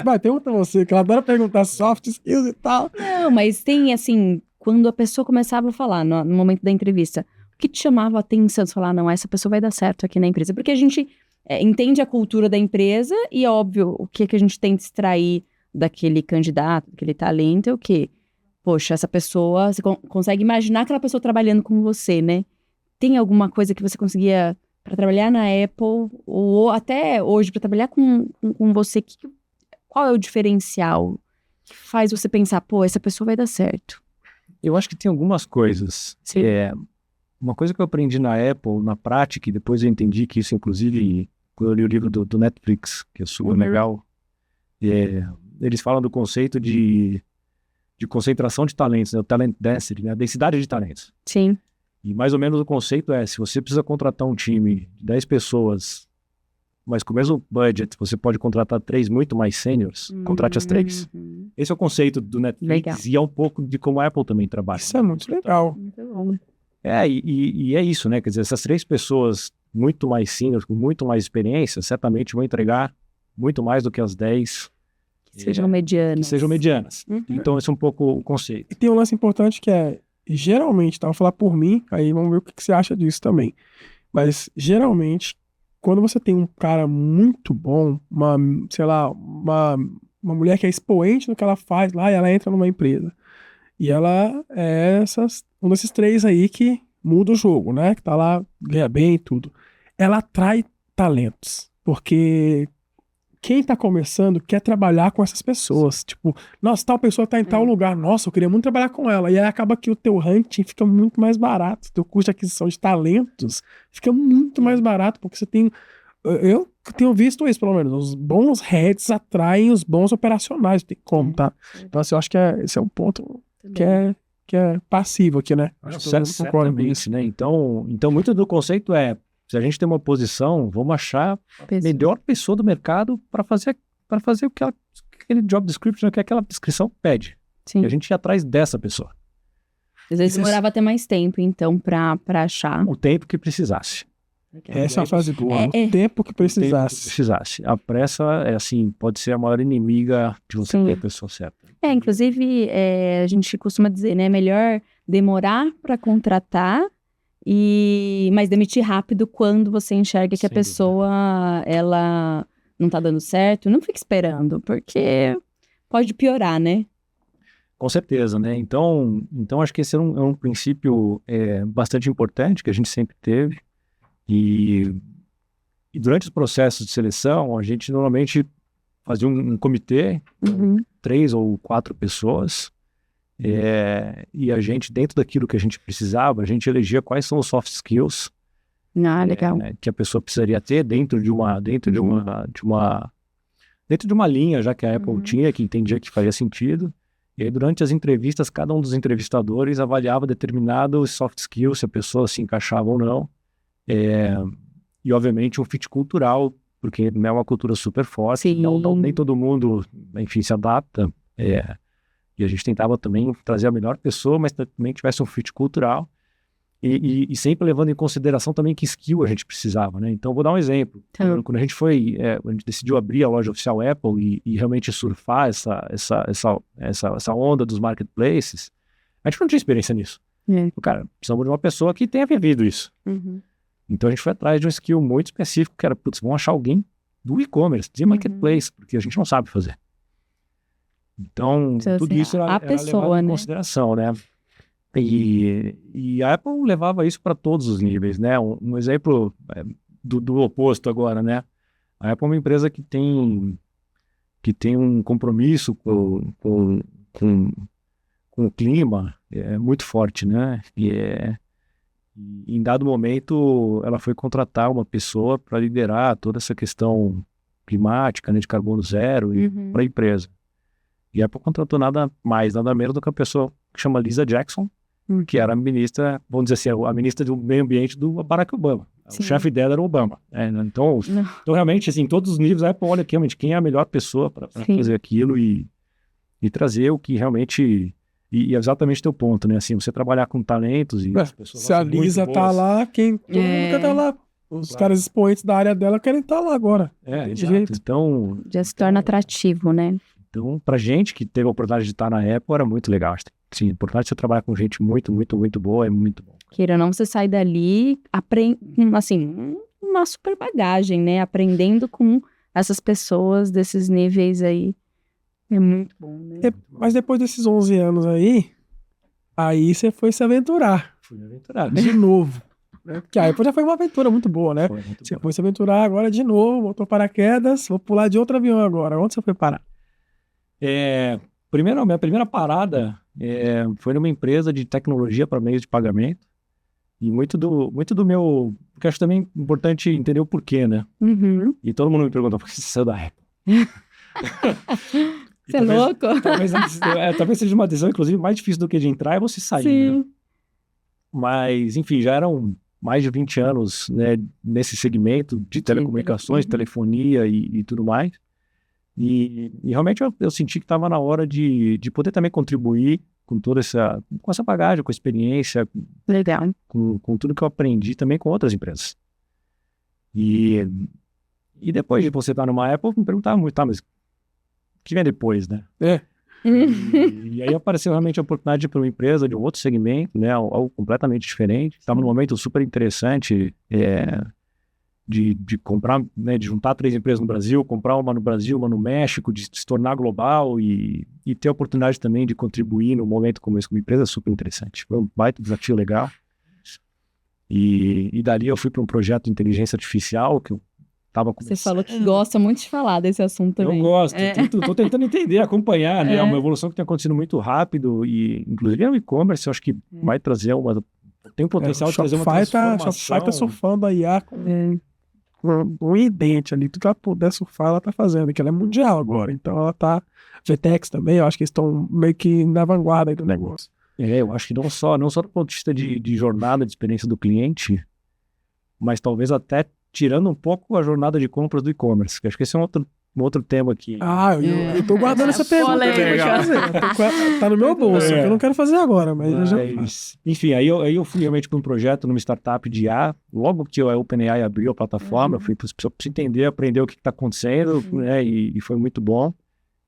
Vai, pergunta você, que ela adora perguntar soft skills e tal. Não, mas tem assim, quando a pessoa começava a falar no momento da entrevista, o que te chamava a atenção? Você falar, não, essa pessoa vai dar certo aqui na empresa. Porque a gente entende a cultura da empresa e, óbvio, o que a gente tem de extrair daquele candidato, daquele talento é o quê? Poxa, essa pessoa, você consegue imaginar aquela pessoa trabalhando com você, né? Tem alguma coisa que você conseguia para trabalhar na Apple ou até hoje para trabalhar com você? Qual é o diferencial que faz você pensar, pô, essa pessoa vai dar certo? Eu acho que tem algumas coisas. Uma coisa que eu aprendi na Apple, na prática, e depois eu entendi que isso, inclusive, quando eu li o livro do Netflix, que é super legal, eles falam do conceito de concentração de talentos, né? O talent density, né? A densidade de talentos. Sim. E mais ou menos o conceito se você precisa contratar um time de 10 pessoas, mas com o mesmo budget, você pode contratar 3 muito mais seniors, contrate as 3. Esse é o conceito do Netflix. Legal. E é um pouco de como a Apple também trabalha. Isso é muito legal. Muito bom. E é isso, né? Quer dizer, essas 3 pessoas muito mais seniors, com muito mais experiência, certamente vão entregar muito mais do que as 10 que sejam medianas. Que sejam medianas. Então, esse é um pouco o conceito. E tem um lance importante que geralmente, tá? Vou falar por mim, aí vamos ver o que você acha disso também. Mas, geralmente, quando você tem um cara muito bom, uma mulher que é expoente no que ela faz lá, e ela entra numa empresa. E ela é um desses 3 aí que muda o jogo, né? Que tá lá, ganha bem e tudo. Ela atrai talentos. Porque quem tá começando quer trabalhar com essas pessoas. Tipo, nossa, tal pessoa tá em tal lugar. Nossa, eu queria muito trabalhar com ela. E aí acaba que o teu hunting fica muito mais barato. O teu custo de aquisição de talentos fica muito mais barato. Porque você tem... Eu tenho visto isso, pelo menos. Os bons heads atraem os bons operacionais. Tem como, tá? Então, assim, eu acho que esse é um ponto que é passivo aqui, né? Acho que todo mundo concorda com isso. Né? Então, muito do conceito Se a gente tem uma posição, vamos achar a Pessoa. melhor pessoa do mercado para fazer o que aquele job description, que aquela descrição pede. Sim. E a gente ia atrás dessa pessoa. Às vezes Isso é- demorava até mais tempo, então, pra achar. O tempo que precisasse. Essa é uma frase boa. É, O é. tempo que O tempo que precisasse. precisasse. A pressa é assim, pode ser a maior inimiga de você Sim. ter a pessoa certa. Inclusive, a gente costuma dizer, né? Melhor demorar para contratar mas demitir rápido quando você enxerga que Sem a pessoa, ela não tá dando certo. Não fique esperando, porque pode piorar, né? Com certeza, né? Então acho que esse é um princípio bastante importante que a gente sempre teve. E durante os processos de seleção, a gente normalmente fazia um comitê, Uhum. 3 ou 4 pessoas, e a gente, dentro daquilo que a gente precisava, a gente elegia quais são os soft skills Ah, legal. que a pessoa precisaria ter dentro de uma linha, já que a Apple Uhum. tinha, que entendia que faria sentido. E aí, durante as entrevistas, cada um dos entrevistadores avaliava determinados soft skills, se a pessoa se encaixava ou não. E, obviamente, um fit cultural, porque não é uma cultura super forte, Sim. nem todo mundo, enfim, se adapta. E a gente tentava também trazer a melhor pessoa, mas também tivesse um fit cultural. E sempre levando em consideração também que skill a gente precisava, né? Então, vou dar um exemplo. Tá. Quando a gente decidiu abrir a loja oficial Apple e realmente surfar essa onda dos marketplaces, a gente não tinha experiência nisso. Cara, precisamos de uma pessoa que tenha vivido isso. Uhum. Então, a gente foi atrás de um skill muito específico, que era, putz, vamos achar alguém do e-commerce, de marketplace, porque a gente não sabe fazer. Então, Então, tudo assim, isso a era pessoa, levado em né? consideração, né? E a Apple levava isso para todos os níveis, né? Um exemplo do oposto agora, né? A Apple é uma empresa que tem um compromisso com o clima muito forte, né? E em dado momento ela foi contratar uma pessoa para liderar toda essa questão climática, né, de carbono zero Uhum. para a empresa. E a Apple contratou nada mais, nada menos do que uma pessoa que chama Lisa Jackson, que era a ministra, vamos dizer assim, a ministra do meio ambiente do Barack Obama. Sim. O chefe dela era o Obama. Então, realmente, assim, em todos os níveis, a Apple olha aqui, realmente, quem é a melhor pessoa para Sim. fazer aquilo e trazer o que realmente... E exatamente teu ponto, né? Assim, você trabalhar com talentos e as pessoas... Se a muito Lisa tá boas. lá, todo mundo quer estar lá. Os Claro. caras expoentes da área dela querem estar lá agora. Exato. jeito. Então, Já se torna atrativo, né? pra gente que teve a oportunidade de estar na Apple, era muito legal. Sim, a oportunidade de você trabalhar com gente muito, muito, muito boa, é muito bom. Queira ou não, você sai dali, assim, uma super bagagem, né? Aprendendo com essas pessoas desses níveis aí. É muito bom, né? Mas depois desses 11 anos aí você foi se aventurar Fui aventurado. de novo. Né? Porque a Apple já foi uma aventura muito boa, né? Foi muito Você bom. foi se aventurar agora de novo, botou paraquedas, vou pular de outro avião agora. Onde você foi parar? Primeiro, a minha primeira parada foi numa empresa de tecnologia para meios de pagamento. E muito do meu... Porque acho também importante entender o porquê, né? Uhum. E todo mundo me pergunta, por que você saiu da Apple? E Você é louco? talvez seja uma decisão, inclusive, mais difícil do que de entrar é você sair, né? Sim. Mas, enfim, já eram mais de 20 anos, né, nesse segmento de telecomunicações, telefonia e tudo mais. E realmente eu senti que estava na hora de poder também contribuir com toda essa bagagem, com a experiência, Legal. com tudo que eu aprendi também com outras empresas. E depois de você estar numa Apple, me perguntava muito, tá, mas o que vem depois, né? E aí apareceu realmente a oportunidade de ir para uma empresa de um outro segmento, né, algo completamente diferente. Estava num momento super interessante de comprar, né, de juntar 3 empresas no Brasil, comprar uma no Brasil, uma no México, de se tornar global e ter a oportunidade também de contribuir num momento como esse, com uma empresa super interessante. Foi um baita desafio legal. E dali eu fui para um projeto de inteligência artificial que eu estava começando. Você falou que gosta muito de falar desse assunto também. Eu gosto, tô tentando entender, acompanhar, né? É uma evolução que tem acontecido muito rápido e, inclusive, o e-commerce, eu acho que vai trazer tem o potencial de trazer uma transformação. Shopify tá surfando a IA com um idente ali. Tudo que ela puder surfar, ela tá fazendo, que ela é mundial agora. Então ela tá... VTEX também, eu acho que eles estão meio que na vanguarda aí do negócio. Eu acho que não só do ponto de vista de jornada, de experiência do cliente, mas talvez até tirando um pouco a jornada de compras do e-commerce, que acho que esse é um outro tema aqui. Eu tô guardando essa pergunta aí pra te fazer. Tá no meu bolso, que eu não quero fazer agora, mas eu já... Enfim, aí eu fui realmente para um projeto numa startup de IA. Logo que a OpenAI abriu a plataforma, eu fui para entender, aprender o que está acontecendo, né? E foi muito bom.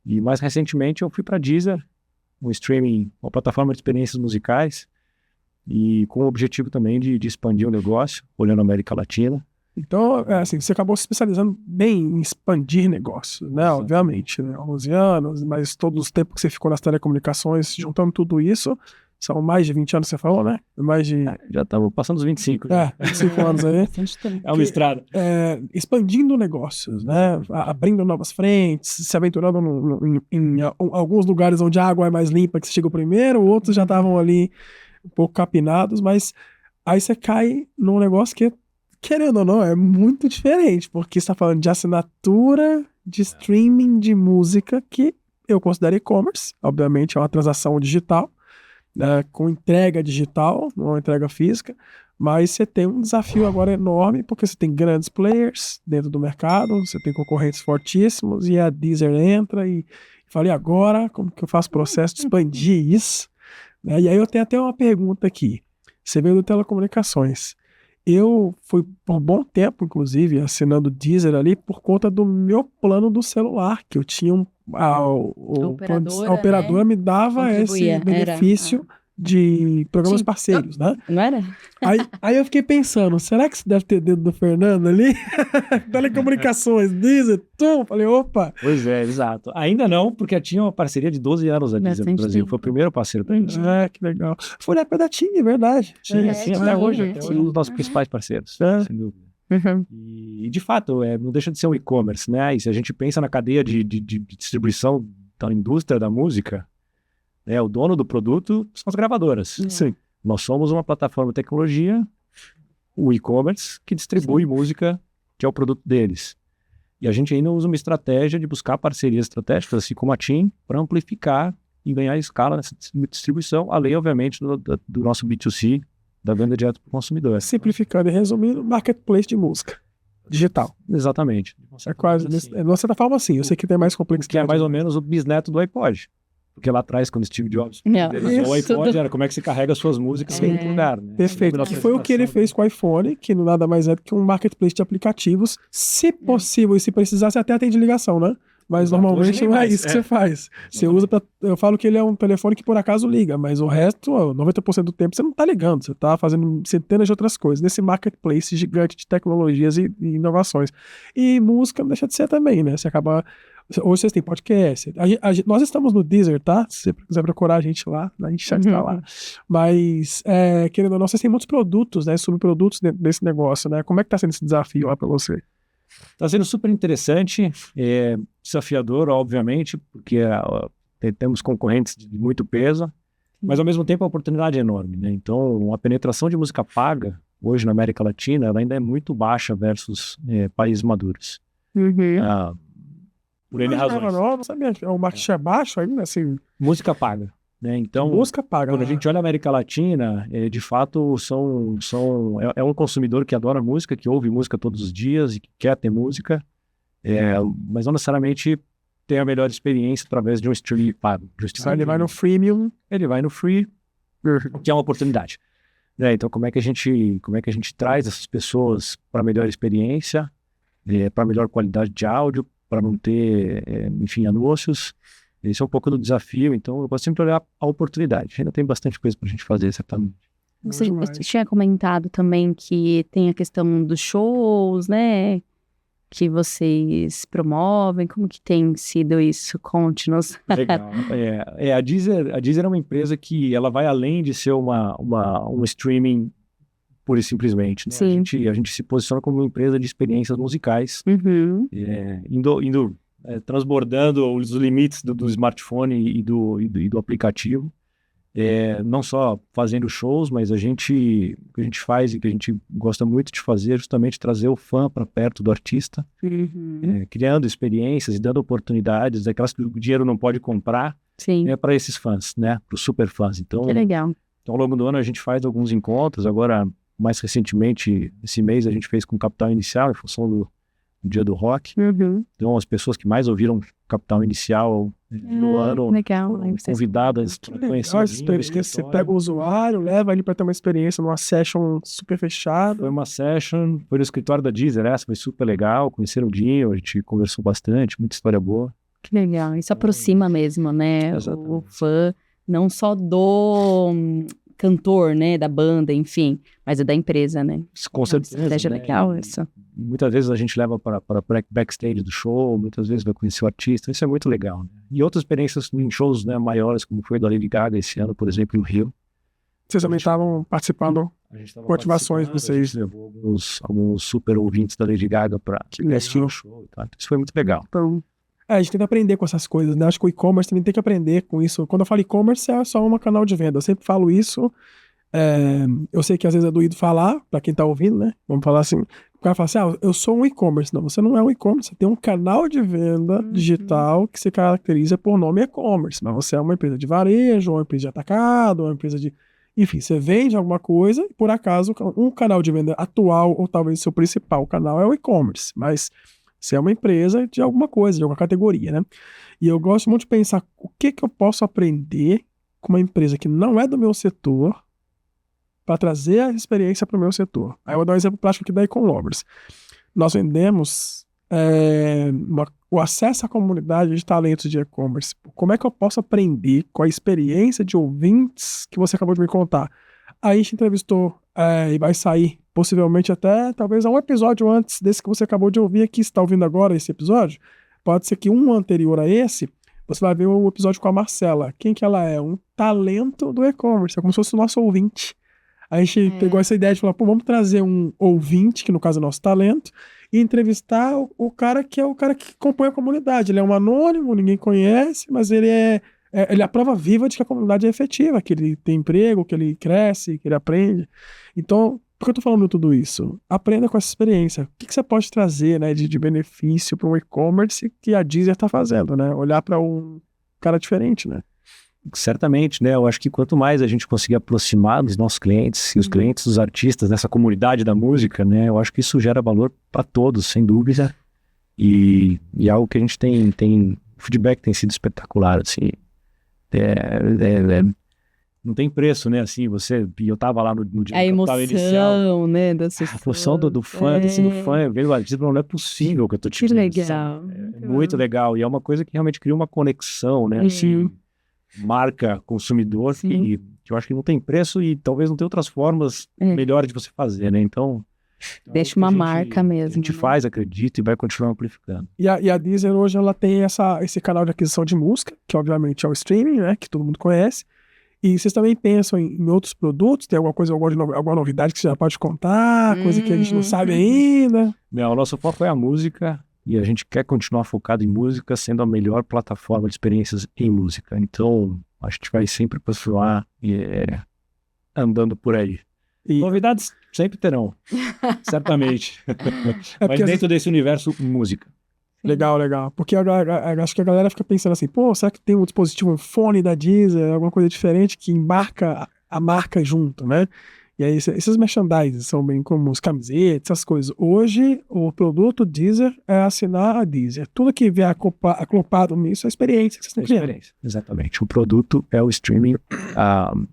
E mais recentemente eu fui para a Deezer, um streaming, uma plataforma de experiências musicais, e com o objetivo também de expandir o negócio, olhando a América Latina. Então, assim, você acabou se especializando bem em expandir negócios, né? Sim. Obviamente, né? 11 anos, mas todos os tempos que você ficou nas telecomunicações, juntando tudo isso, são mais de 20 anos, você falou, né? Mais de... Já estamos passando os 25. Né? 25 anos aí. É uma estrada. Expandindo negócios, né? Abrindo novas frentes, se aventurando em alguns lugares onde a água é mais limpa, que você chegou primeiro, outros já estavam ali um pouco capinados, mas aí você cai num negócio que, querendo ou não, é muito diferente, porque você está falando de assinatura, de streaming de música, que eu considero e-commerce, obviamente é uma transação digital, né, com entrega digital, não é uma entrega física, mas você tem um desafio agora enorme, porque você tem grandes players dentro do mercado, você tem concorrentes fortíssimos, e a Deezer entra e fala, e agora, como que eu faço o processo de expandir isso? Né? E aí eu tenho até uma pergunta aqui, você veio do telecomunicações, eu fui por um bom tempo, inclusive, assinando Deezer ali por conta do meu plano do celular, que eu tinha a operadora me dava esse benefício de programas parceiros, né? Não era? Aí eu fiquei pensando, será que isso deve ter dedo do Fernando ali? Telecomunicações, Deezer, falei, opa! Pois é, exato. Ainda não, porque tinha uma parceria de 12 anos a Deezer no Brasil. Foi o primeiro parceiro da gente. Que legal. Foi na época da TIM, é verdade. Sim, até hoje é um dos nossos principais parceiros, sem dúvida. E de fato, não deixa de ser um e-commerce, né? E se a gente pensa na cadeia de distribuição da indústria da música, o dono do produto são as gravadoras. Sim. Nós somos uma plataforma de tecnologia, o e-commerce, que distribui música, que é o produto deles. E a gente ainda usa uma estratégia de buscar parcerias estratégicas, assim como a TIM, para amplificar e ganhar escala nessa distribuição, além, obviamente, do nosso B2C, da venda direta para o consumidor. Simplificando e resumindo, marketplace de música digital. Exatamente. É quase, de uma certa forma, assim. Eu sei que tem mais complexidade. Que é mais ou menos o bisneto do iPod. Porque lá atrás, quando Steve Jobs o iPod, era como é que se carrega as suas músicas em outro lugar. Né? Perfeito. Que foi o que ele fez com o iPhone, que não nada mais é do que um marketplace de aplicativos. Se possível e se precisar, você até atende ligação, né? Mas normalmente não é isso que você faz. Você usa pra... Eu falo que ele é um telefone que por acaso liga, mas o resto, 90% do tempo, você não tá ligando. Você tá fazendo centenas de outras coisas. Nesse marketplace gigante de tecnologias e inovações. E música não deixa de ser também, né? Você acaba... Hoje vocês têm podcast. Nós estamos no Deezer, tá? Se você quiser procurar a gente lá, a gente já está lá. Mas, querendo ou não, vocês têm muitos produtos, né? Subprodutos dentro desse negócio, né? Como é que tá sendo esse desafio lá para você? Está sendo super interessante, desafiador, obviamente, porque temos concorrentes de muito peso, mas ao mesmo tempo a oportunidade é enorme, né? Então, a penetração de música paga, hoje na América Latina, ela ainda é muito baixa versus países maduros. Por N razões. Não sabia, o market share baixo ainda, assim. Música paga. Né? Então, música paga. Quando a gente olha a América Latina, de fato, é um consumidor que adora música, que ouve música todos os dias e que quer ter música, mas não necessariamente tem a melhor experiência através de um streaming pago. Ele vai no freemium. Ele vai no free, que é uma oportunidade. Então, como é que a gente traz essas pessoas para melhor experiência, para melhor qualidade de áudio, para não ter, enfim, anúncios. Esse é um pouco do desafio, então eu gosto sempre de olhar a oportunidade. Ainda tem bastante coisa para a gente fazer, certamente. Você tinha comentado também que tem a questão dos shows, né? Que vocês promovem. Como que tem sido isso? Conte-nos. Legal. A Deezer é uma empresa que ela vai além de ser um streaming pura e simplesmente. Né? A gente se posiciona como uma empresa de experiências musicais, transbordando os limites do smartphone e do aplicativo. Não só fazendo shows, mas o que a gente faz e que a gente gosta muito de fazer é justamente trazer o fã para perto do artista, criando experiências e dando oportunidades, aquelas que o dinheiro não pode comprar, para esses fãs, né, para os super fãs. Então, que legal. Então, ao longo do ano a gente faz alguns encontros. Agora, mais recentemente, esse mês, a gente fez com Capital Inicial, em função do Dia do Rock. Então, as pessoas que mais ouviram Capital Inicial no ano Legal. foram convidadas para conhecer Legal, a essa experiência, você história. pega o usuário, leva ele para ter uma experiência numa session super fechada. Foi uma session, foi no escritório da Deezer, essa foi super legal, conheceram o Dinho, a gente conversou bastante, muita história boa. Que legal. Isso aproxima mesmo, né? O Exatamente. fã, não só do cantor, né? Da banda, enfim, mas é da empresa, né? Com certeza, Estratégia né? legal essa. Muitas vezes a gente leva para backstage do show, muitas vezes vai conhecer o artista, isso é muito legal. Né? E outras experiências em shows, né, maiores, como foi da Lady Gaga esse ano, por exemplo, no Rio. Vocês também estavam participando. A gente tava Motivações participando, vocês. A gente levou alguns super ouvintes da Lady Gaga para assistir o show. Tá? Isso foi muito legal. Então, a gente tenta aprender com essas coisas, né? Acho que o e-commerce também tem que aprender com isso. Quando eu falo e-commerce, é só um canal de venda. Eu sempre falo isso. Eu sei que às vezes é doído falar, pra quem tá ouvindo, né? Vamos falar assim. O cara fala assim, eu sou um e-commerce. Não, você não é um e-commerce. Você tem um canal de venda digital que se caracteriza por nome e-commerce. Mas você é uma empresa de varejo, uma empresa de atacado, uma empresa de... Enfim, você vende alguma coisa e, por acaso, um canal de venda atual, ou talvez seu principal canal, é o e-commerce. Mas você é uma empresa de alguma coisa, de alguma categoria, né? E eu gosto muito de pensar o que eu posso aprender com uma empresa que não é do meu setor para trazer a experiência para o meu setor. Aí eu vou dar um exemplo prático aqui da Econ Lovers. Nós vendemos o acesso à comunidade de talentos de e-commerce. Como é que eu posso aprender com a experiência de ouvintes que você acabou de me contar? Aí a gente entrevistou e vai sair possivelmente até talvez um episódio antes desse que você acabou de ouvir aqui. Se está ouvindo agora esse episódio, pode ser que um anterior a esse, você vai ver o episódio com a Marcela. Quem que ela é? Um talento do e-commerce. É como se fosse o nosso ouvinte. A gente pegou essa ideia de falar, vamos trazer um ouvinte, que no caso é nosso talento, e entrevistar o cara que é o cara que compõe a comunidade. Ele é um anônimo, ninguém conhece, mas ele ele é a prova viva de que a comunidade é efetiva, que ele tem emprego, que ele cresce, que ele aprende. Então, por que eu tô falando tudo isso? Aprenda com essa experiência. O que você pode trazer, né, de benefício para um e-commerce que a Deezer está fazendo, né? Olhar para um cara diferente, né? Certamente, né? Eu acho que quanto mais a gente conseguir aproximar dos nossos clientes e os clientes dos artistas nessa comunidade da música, né? Eu acho que isso gera valor para todos, sem dúvida. E algo que a gente tem o feedback tem sido espetacular, assim. Não tem preço, né? Assim, eu tava lá no dia A do Capital Inicial. emoção, né? Da A emoção do fã, do fã, vendo o artista, não é possível que eu tô te Que vendo, legal. sabe? É muito legal. E é uma coisa que realmente cria uma conexão, né? Assim, marca consumidor que eu acho que não tem preço e talvez não tenha outras formas melhores de você fazer, né? Então, deixa uma marca mesmo. A gente faz, acredita e vai continuar amplificando. E a Deezer hoje ela tem esse canal de aquisição de música, que obviamente é o streaming, né? Que todo mundo conhece. E vocês também pensam em outros produtos? Tem alguma coisa, alguma novidade que você já pode contar? Coisa que a gente não sabe ainda? Não, o nosso foco é a música e a gente quer continuar focado em música, sendo a melhor plataforma de experiências em música. Então, a gente vai sempre continuar andando por aí. E... Novidades sempre terão, certamente. Mas dentro desse universo, música. Legal. Porque acho que a galera fica pensando assim, será que tem um dispositivo, um fone da Deezer, alguma coisa diferente que embarca a marca junto, né? E aí esses merchandising são bem comuns, camisetas, essas coisas. Hoje, o produto Deezer é assinar a Deezer. Tudo que vier acoplado nisso é a experiência que vocês estão criando. Exatamente. O produto é o streaming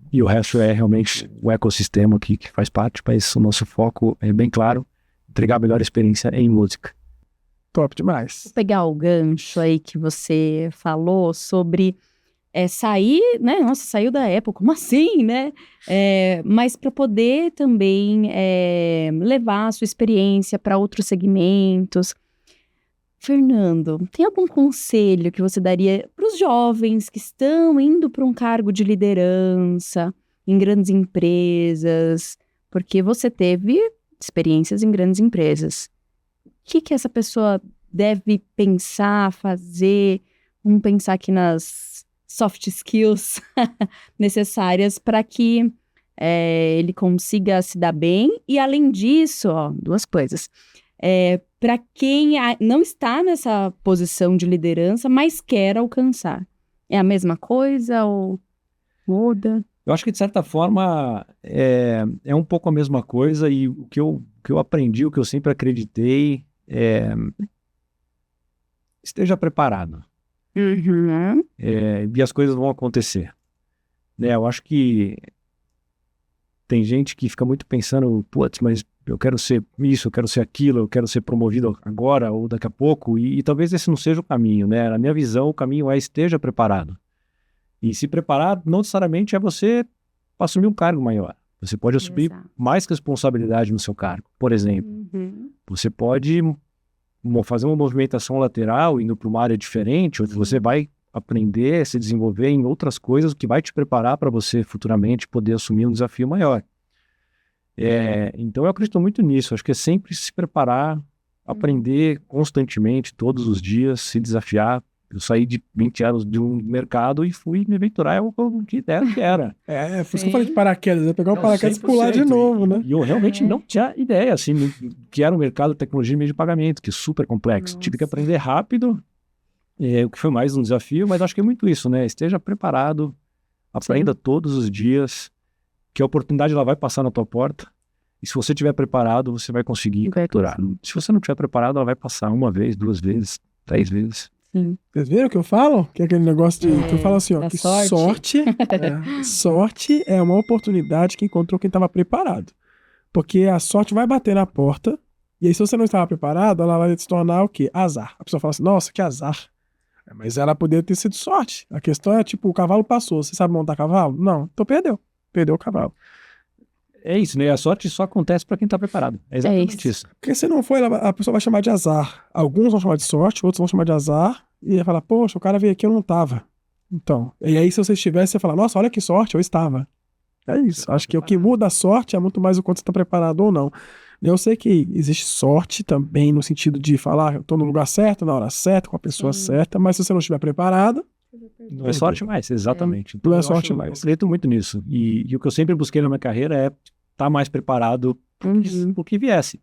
e o resto é realmente o ecossistema que faz parte, mas o nosso foco é bem claro, entregar a melhor experiência em música. Top demais. Vou pegar o gancho aí que você falou sobre sair, né? Nossa, saiu da Apple, como assim, né? Mas para poder também levar a sua experiência para outros segmentos. Fernando, tem algum conselho que você daria para os jovens que estão indo para um cargo de liderança em grandes empresas? Porque você teve experiências em grandes empresas. O que essa pessoa deve pensar, fazer? Vamos pensar aqui nas soft skills necessárias para que ele consiga se dar bem. E, além disso, duas coisas. Para quem não está nessa posição de liderança, mas quer alcançar. É a mesma coisa ou muda? Eu acho que, de certa forma, é um pouco a mesma coisa, e o que eu aprendi, o que eu sempre acreditei, esteja preparado. Uhum. E as coisas vão acontecer. Né? Eu acho que tem gente que fica muito pensando, putz, mas eu quero ser isso, eu quero ser aquilo, eu quero ser promovido agora ou daqui a pouco, e talvez esse não seja o caminho, né? Na minha visão, o caminho esteja preparado. E se preparar não necessariamente é você assumir um cargo maior. Você pode assumir Exato. mais responsabilidade no seu cargo. Por exemplo, Uhum. você pode fazer uma movimentação lateral indo para uma área diferente, onde você vai aprender, se desenvolver em outras coisas, que vai te preparar para você futuramente poder assumir um desafio maior. Então eu acredito muito nisso. Acho que é sempre se preparar, aprender constantemente, todos os dias, se desafiar. Eu saí de 20 anos de um mercado e fui me aventurar o que ideia que era. Por isso que eu falei de paraquedas, eu ia pegar o Não, paraquedas e pular de 100%. novo, né? E eu realmente não tinha ideia, assim, que era um mercado de tecnologia e meio de pagamento, que é super complexo. Nossa. Tive que aprender rápido, o que foi mais um desafio, mas acho que é muito isso, né? Esteja preparado, aprenda todos os dias, que a oportunidade ela vai passar na tua porta, e se você estiver preparado, você vai conseguir capturar. Se você não estiver preparado, ela vai passar 1 vez, 2 vezes, 3 vezes. Sim. Vocês viram o que eu falo? Que é aquele negócio que eu falo assim, ó, da que sorte. sorte é uma oportunidade que encontrou quem estava preparado. Porque a sorte vai bater na porta, e aí se você não estava preparado, ela vai se tornar o quê? Azar. A pessoa fala assim, nossa, que azar. Mas ela poderia ter sido sorte. A questão é, tipo, o cavalo passou. Você sabe montar cavalo? Não. Então perdeu. Perdeu o cavalo. É isso, né? A sorte só acontece para quem está preparado. É exatamente isso. Porque se não for, a pessoa vai chamar de azar. Alguns vão chamar de sorte, outros vão chamar de azar. E vai falar, poxa, o cara veio aqui, eu não tava. Então, e aí se você estivesse, você fala, nossa, olha que sorte, eu estava. É isso. Acho que o que muda a sorte é muito mais o quanto você está preparado ou não. Eu sei que existe sorte também no sentido de falar, eu tô no lugar certo, na hora certa, com a pessoa certa, mas se você não estiver preparado... Não é sorte mais, exatamente. Então, Não é sorte mais. Eu acredito muito nisso. E o que eu sempre busquei na minha carreira é estar mais preparado pro que viesse.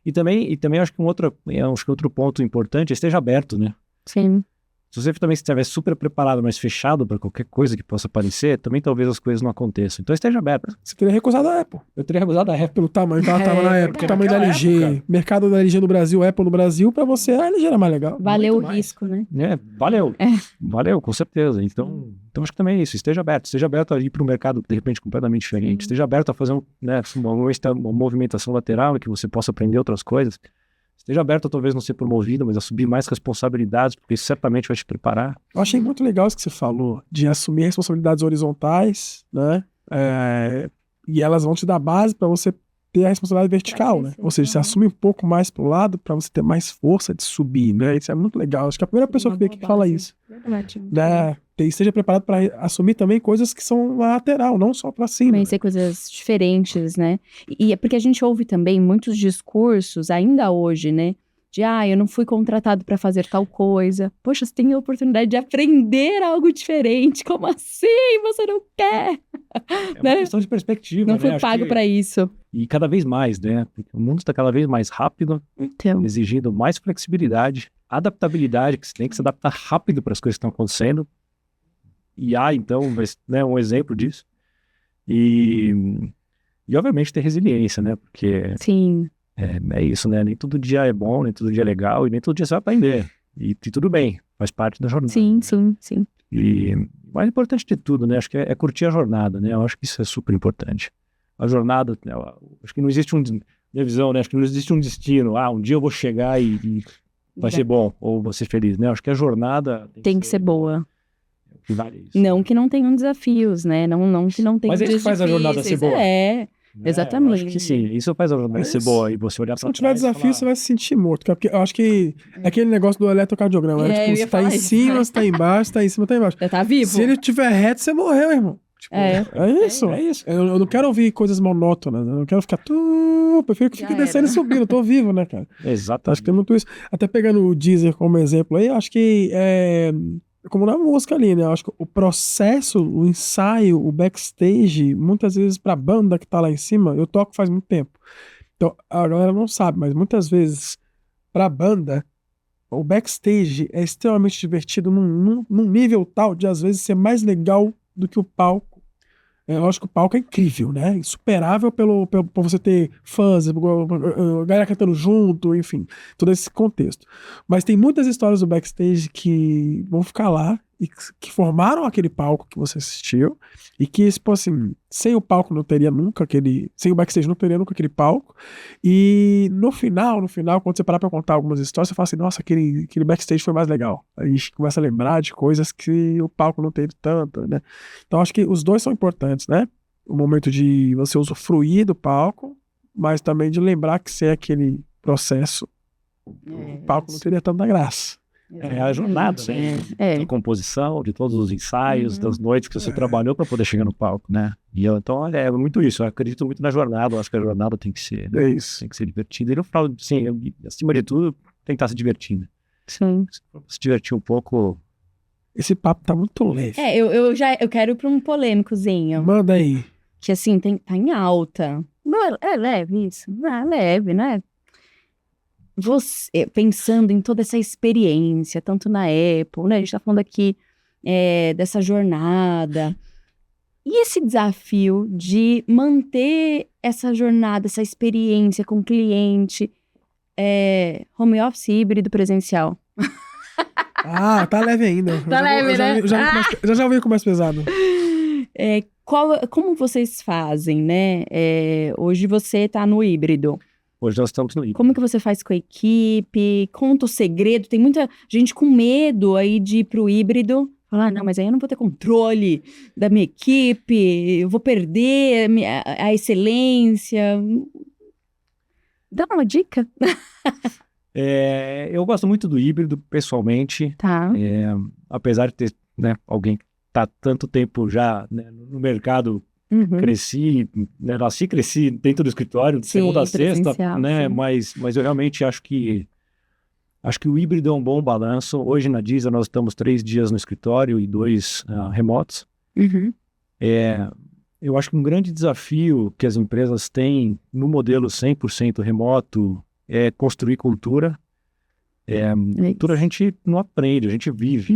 E também acho que outro ponto importante é esteja aberto, né? Sim. Se você também estiver super preparado, mas fechado para qualquer coisa que possa aparecer, também talvez as coisas não aconteçam. Então esteja aberto. Você teria recusado a Apple. Eu teria recusado a Apple. Pelo tamanho que ela tava na época. O tamanho da LG. Época. Mercado da LG no Brasil, Apple no Brasil, pra você a LG era mais legal. Valeu Muito o mais. risco, né? Valeu. Valeu, com certeza. Então acho que também é isso. Esteja aberto a ir para um mercado, de repente, completamente diferente. Esteja aberto a fazer uma movimentação lateral em que você possa aprender outras coisas. Esteja aberto a talvez não ser promovido, mas a assumir mais responsabilidades, porque isso certamente vai te preparar. Eu achei muito legal isso que você falou, de assumir responsabilidades horizontais, né? E elas vão te dar base para você ter a responsabilidade vertical, né? Ou seja, você assume um pouco mais pro lado para você ter mais força de subir, né? Isso é muito legal. Acho que é a primeira pessoa que veio aqui que fala isso. Né? Esteja preparado para assumir também coisas que são lateral, não só para cima. Conhecer coisas diferentes, né? E é porque a gente ouve também muitos discursos, ainda hoje, né? De, eu não fui contratado para fazer tal coisa. Poxa, você tem a oportunidade de aprender algo diferente. Como assim? Você não quer? É uma questão de perspectiva, Não né? fui Acho pago que- para isso. E cada vez mais, né? Porque o mundo está cada vez mais rápido, Então, exigindo mais flexibilidade, adaptabilidade, que você tem que se adaptar rápido para as coisas que estão acontecendo. E então, né, um exemplo disso. E obviamente ter resiliência, né? Porque sim. é isso, né? Nem todo dia é bom, nem todo dia é legal, e nem todo dia você vai aprender. E tudo bem, faz parte da jornada. Sim, sim, sim. E o mais importante de tudo, né? Acho que é curtir a jornada, né? Eu acho que isso é super importante. A jornada, né? Acho que não existe minha visão, né? Acho que não existe um destino. Um dia eu vou chegar e vai ser bom, ou vou ser feliz, né? Acho que a jornada Tem que ser boa. que vale isso. Não que não tenham desafios, né? Não que não tenham Mas é isso que dias faz a jornada ser difíceis. boa. É, exatamente. Eu acho que sim, isso faz a jornada ser boa. E você olhar Se pra não tiver trás e desafio, falar, você vai se sentir morto. Porque eu acho que é aquele negócio do eletrocardiograma, né? É, eu Tipo, ia você tá em falar isso. cima, você tá embaixo, você tá em cima, tá embaixo. Já tá vivo? Se ele tiver reto, você morreu, irmão. Tipo, é isso. É isso. Eu não quero ouvir coisas monótonas. Eu não quero ficar... Eu prefiro que Já fique descendo e era. subindo. Eu tô vivo, né, cara? Exatamente. Acho que é muito isso. Até pegando o Deezer como exemplo aí, eu acho que como na música ali, né? Eu acho que o processo, o ensaio, o backstage, muitas vezes pra banda que tá lá em cima, eu toco faz muito tempo. Então, a galera não sabe, mas muitas vezes pra banda, o backstage é extremamente divertido num nível tal de às vezes ser mais legal do que o palco. É lógico que o palco é incrível, né? Insuperável por você ter fãs, a galera cantando junto, enfim, todo esse contexto. Mas tem muitas histórias do backstage que vão ficar lá e que formaram aquele palco que você assistiu e que, tipo assim, sem o palco não teria nunca sem o backstage não teria nunca aquele palco. E no final, quando você parar pra contar algumas histórias, você fala assim, nossa, aquele backstage foi mais legal. A gente começa a lembrar de coisas que o palco não teve tanto, né? Então acho que os dois são importantes, né? O momento de você usufruir do palco, mas também de lembrar que sem aquele processo, o palco não teria tanta graça. É a jornada, né? A composição, de todos os ensaios, das noites que você trabalhou para poder chegar no palco, né? Então, olha, é muito isso. Eu acredito muito na jornada. Eu acho que a jornada tem que ser, É isso. tem que ser divertida. E no final, sim, acima de tudo, tem que estar se divertindo. Sim. Se divertir um pouco. Esse papo tá muito leve. Eu quero ir pra um polêmicozinho. Manda aí. Que assim, tá em alta. Não, é leve isso? É leve, né? Você, pensando em toda essa experiência, tanto na Apple, né? A gente tá falando aqui dessa jornada. E esse desafio de manter essa jornada, essa experiência com o cliente, home office, híbrido, presencial. Ah, tá leve ainda. Tá leve, né? Já ouvi com mais pesado. Como vocês fazem, né? Hoje você tá no híbrido. Hoje nós estamos no híbrido. Como que você faz com a equipe? Conta o segredo. Tem muita gente com medo aí de ir pro híbrido. Falar, não, mas aí eu não vou ter controle da minha equipe, eu vou perder a excelência. Dá uma dica. Eu gosto muito do híbrido, pessoalmente. Tá. Apesar de ter, né, alguém que está tanto tempo já, né, no mercado. Cresci, né, nasci e cresci dentro do escritório, de segunda a sexta, né? Mas eu realmente acho que o híbrido é um bom balanço. Hoje na Deezer nós estamos 3 dias no escritório e 2 remotos. Eu acho que um grande desafio que as empresas têm no modelo 100% remoto é construir cultura. Cultura a gente não aprende, a gente vive.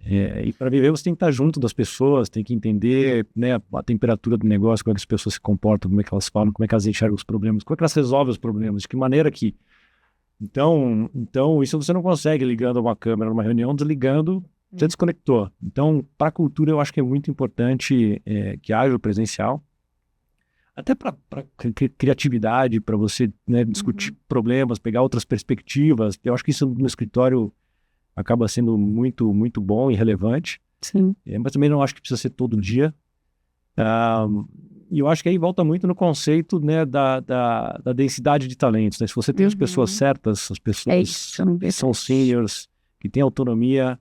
E para viver você tem que estar junto das pessoas, tem que entender, né, a temperatura do negócio, como é que as pessoas se comportam, como é que elas falam, como é que elas enxergam os problemas, como é que elas resolvem os problemas, de que maneira que... Então isso você não consegue ligando uma câmera numa reunião, desligando, você desconectou. Então, para a cultura eu acho que é muito importante que haja o presencial, até para criatividade, para você, né, discutir problemas, pegar outras perspectivas. Eu acho que isso no escritório acaba sendo muito, muito bom e relevante. Sim. Mas também não acho que precisa ser todo dia. E eu acho que aí volta muito no conceito, né, da densidade de talentos. Né? Se você tem as pessoas certas, as pessoas que são seniors, que têm autonomia,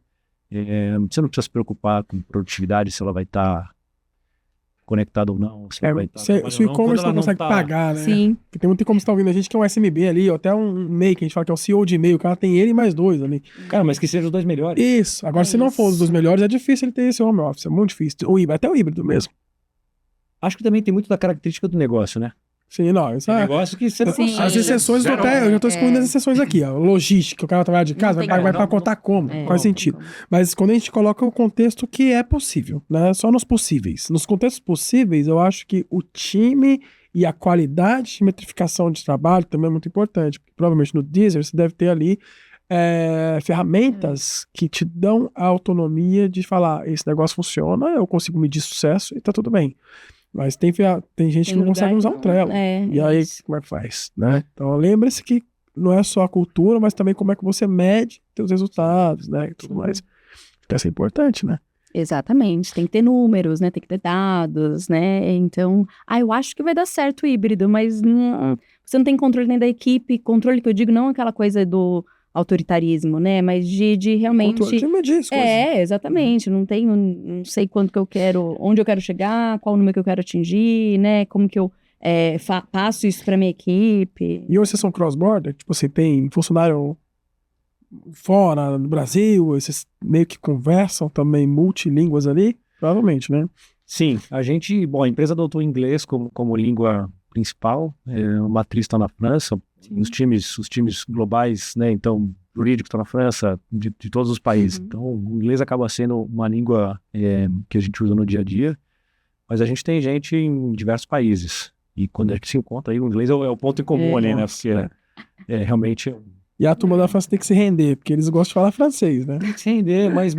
você não precisa se preocupar com produtividade, se ela vai estar conectada ou não. Se o e-commerce não consegue pagar, né? Sim. Porque tem muito e-commerce que tá ouvindo a gente que é um SMB ali, ou até um MEI, que a gente fala que é o CEO de e-mail, o cara tem ele e mais 2 ali. Cara, mas que sejam os 2 melhores. Isso. Agora, se não for os 2 melhores, é difícil ele ter esse home office, é muito difícil. Até o híbrido mesmo. Acho que também tem muito da característica do negócio, né? Sim, não. Isso negócio que você não consegue. As exceções, eu já tô excluindo as exceções aqui, ó. Logística, o cara trabalha de casa, vai pra contar como, faz sentido. Mas quando a gente coloca o contexto que é possível, né? Só nos possíveis. Nos contextos possíveis, eu acho que o time e a qualidade de metrificação de trabalho também é muito importante. Porque, provavelmente no Deezer você deve ter ali ferramentas que te dão a autonomia de falar, esse negócio funciona, eu consigo medir sucesso e tá tudo bem. Mas tem gente que não consegue usar um Trello. E aí, como é que faz? Né? Então, lembre-se que não é só a cultura, mas também como é que você mede seus resultados, né? E tudo mais. Isso é importante, né? Exatamente. Tem que ter números, né? Tem que ter dados, né? Então, eu acho que vai dar certo o híbrido, mas você não tem controle nem da equipe. Controle que eu digo não é aquela coisa do autoritarismo, né? Mas de realmente... Controle de medir as coisas. Exatamente. Não sei quanto que eu quero, onde eu quero chegar, qual número que eu quero atingir, né? Como que eu passo isso para minha equipe. E hoje vocês são cross-border? Tipo, você tem funcionário fora do Brasil, vocês meio que conversam também multilínguas ali? Provavelmente, né? Sim, a empresa adotou inglês como língua principal, a matriz está na França, os times globais, né, então, jurídico está na França, de todos os países. Então, o inglês acaba sendo uma língua que a gente usa no dia a dia. Mas a gente tem gente em diversos países. E quando a gente se encontra aí, o inglês é o ponto em comum ali, né? Porque realmente... E a turma da França tem que se render, porque eles gostam de falar francês, né? Tem que se render, mas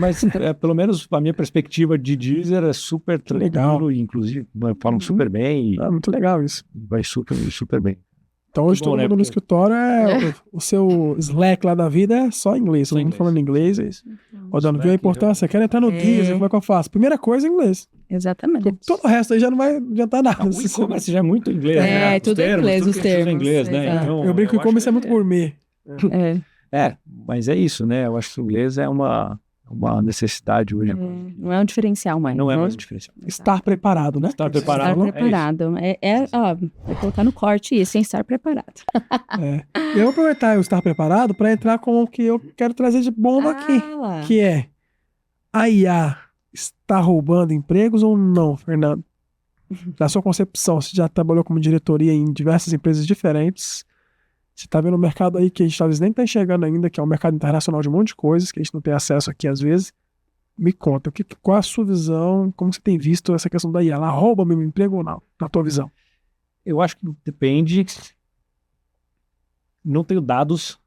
pelo menos a minha perspectiva de Deezer é super legal. tranquilo, e inclusive falam super bem e Muito legal isso. vai super bem. Então hoje Bom, todo né, mundo no porque- escritório o seu Slack lá da vida é só inglês. Todo mundo inglês. falando inglês. É isso. Rodando, viu a Slack, importância? Quero entrar no Deezer, como é que eu faço? Primeira coisa, inglês. Exatamente. Todo o resto aí já não vai adiantar nada. O e-commerce já é muito inglês, É, né? tudo é inglês, tudo os que a gente usa termos. é inglês, né? Exato. Então, Eu brinco que o e-commerce é muito acho gourmet. mas é isso, né? Eu acho que o inglês é uma necessidade hoje. Não é um diferencial mais. Não é né? mais um diferencial. Estar preparado, né? Estar preparado. Estar é preparado. Vou colocar no corte isso, sem estar preparado. Eu vou aproveitar o estar preparado para entrar com o que eu quero trazer de bomba aqui. Lá. Que é: a IA está roubando empregos ou não, Fernando? Na sua concepção, você já trabalhou como diretoria em diversas empresas diferentes. Você está vendo um mercado aí que a gente talvez nem está enxergando ainda, que é um mercado internacional de um monte de coisas que a gente não tem acesso aqui às vezes. Me conta, qual é a sua visão, como você tem visto essa questão da IA? Ela rouba meu emprego ou não, na tua visão? Eu acho que depende. Não tenho dados.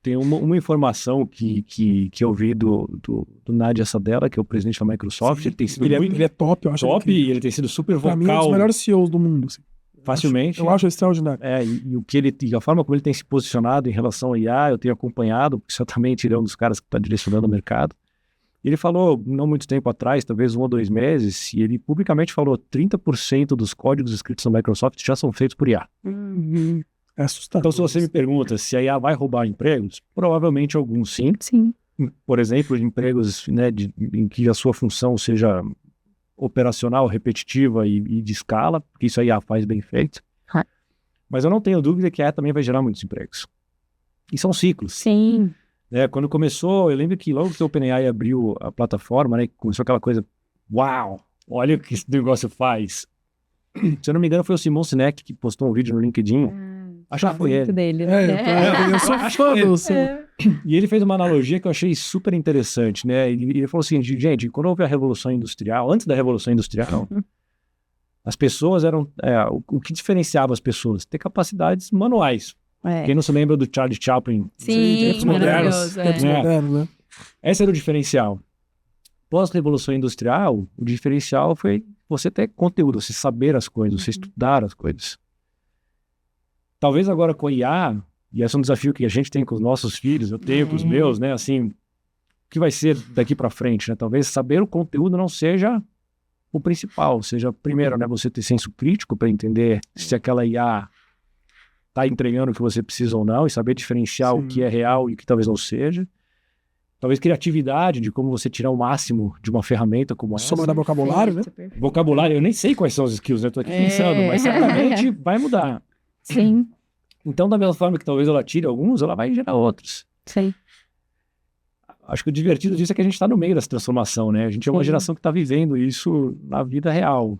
Tem uma informação que eu vi do Nadia Sadella, que é o presidente da Microsoft. Ele tem sido Ele muito é top, eu acho. top e ele tem sido super Pra mim, é um dos vocal melhores CEOs do mundo. Assim. facilmente. Eu acho extraordinário. E a forma como ele tem se posicionado em relação ao IA, eu tenho acompanhado, porque certamente ele é um dos caras que está direcionando o mercado. Ele falou, não muito tempo atrás, talvez 1 ou 2 meses, e ele publicamente falou 30% dos códigos escritos na Microsoft já são feitos por IA. É assustador. Então, se você me pergunta se a IA vai roubar empregos, provavelmente alguns sim. Sim. Por exemplo, empregos, né, em que a sua função seja operacional, repetitiva e de escala, porque isso a IA faz bem feito. Mas eu não tenho dúvida que a IA também vai gerar muitos empregos. E são ciclos. Sim. Quando começou, eu lembro que logo que o OpenAI abriu a plataforma, né, começou aquela coisa, uau, olha o que esse negócio faz. Se eu não me engano, foi o Simon Sinek que postou um vídeo no LinkedIn. Acho que foi Muito ele. dele. Eu sou fã do seu. E ele fez uma analogia que eu achei super interessante, né? Ele falou assim, gente, quando houve a Revolução Industrial, antes da Revolução Industrial, as pessoas eram... o que diferenciava as pessoas? Ter capacidades manuais. Quem não se lembra do Charlie Chaplin? Sim, tempos modernos. maravilhoso. Tempos modernos, né? Esse era o diferencial. Pós-Revolução Industrial, o diferencial foi você ter conteúdo, você saber as coisas, você estudar as coisas. Talvez agora com a IA, e esse é um desafio que a gente tem com os nossos filhos, eu tenho com os meus, né? Assim, o que vai ser daqui para frente, né? Talvez saber o conteúdo não seja o principal, seja primeiro, né? Você ter senso crítico para entender se aquela IA está entregando o que você precisa ou não e saber diferenciar o que é real e o que talvez não seja. Talvez criatividade de como você tirar o máximo de uma ferramenta como essa. Soma da vocabulário, né? Vocabulário, eu nem sei quais são os skills, né? Eu tô aqui pensando, mas certamente vai mudar. Sim. Então, da mesma forma que talvez ela tire alguns, ela vai gerar outros. Sim. Acho que o divertido disso é que a gente está no meio dessa transformação, né? A gente é uma geração que está vivendo isso na vida real.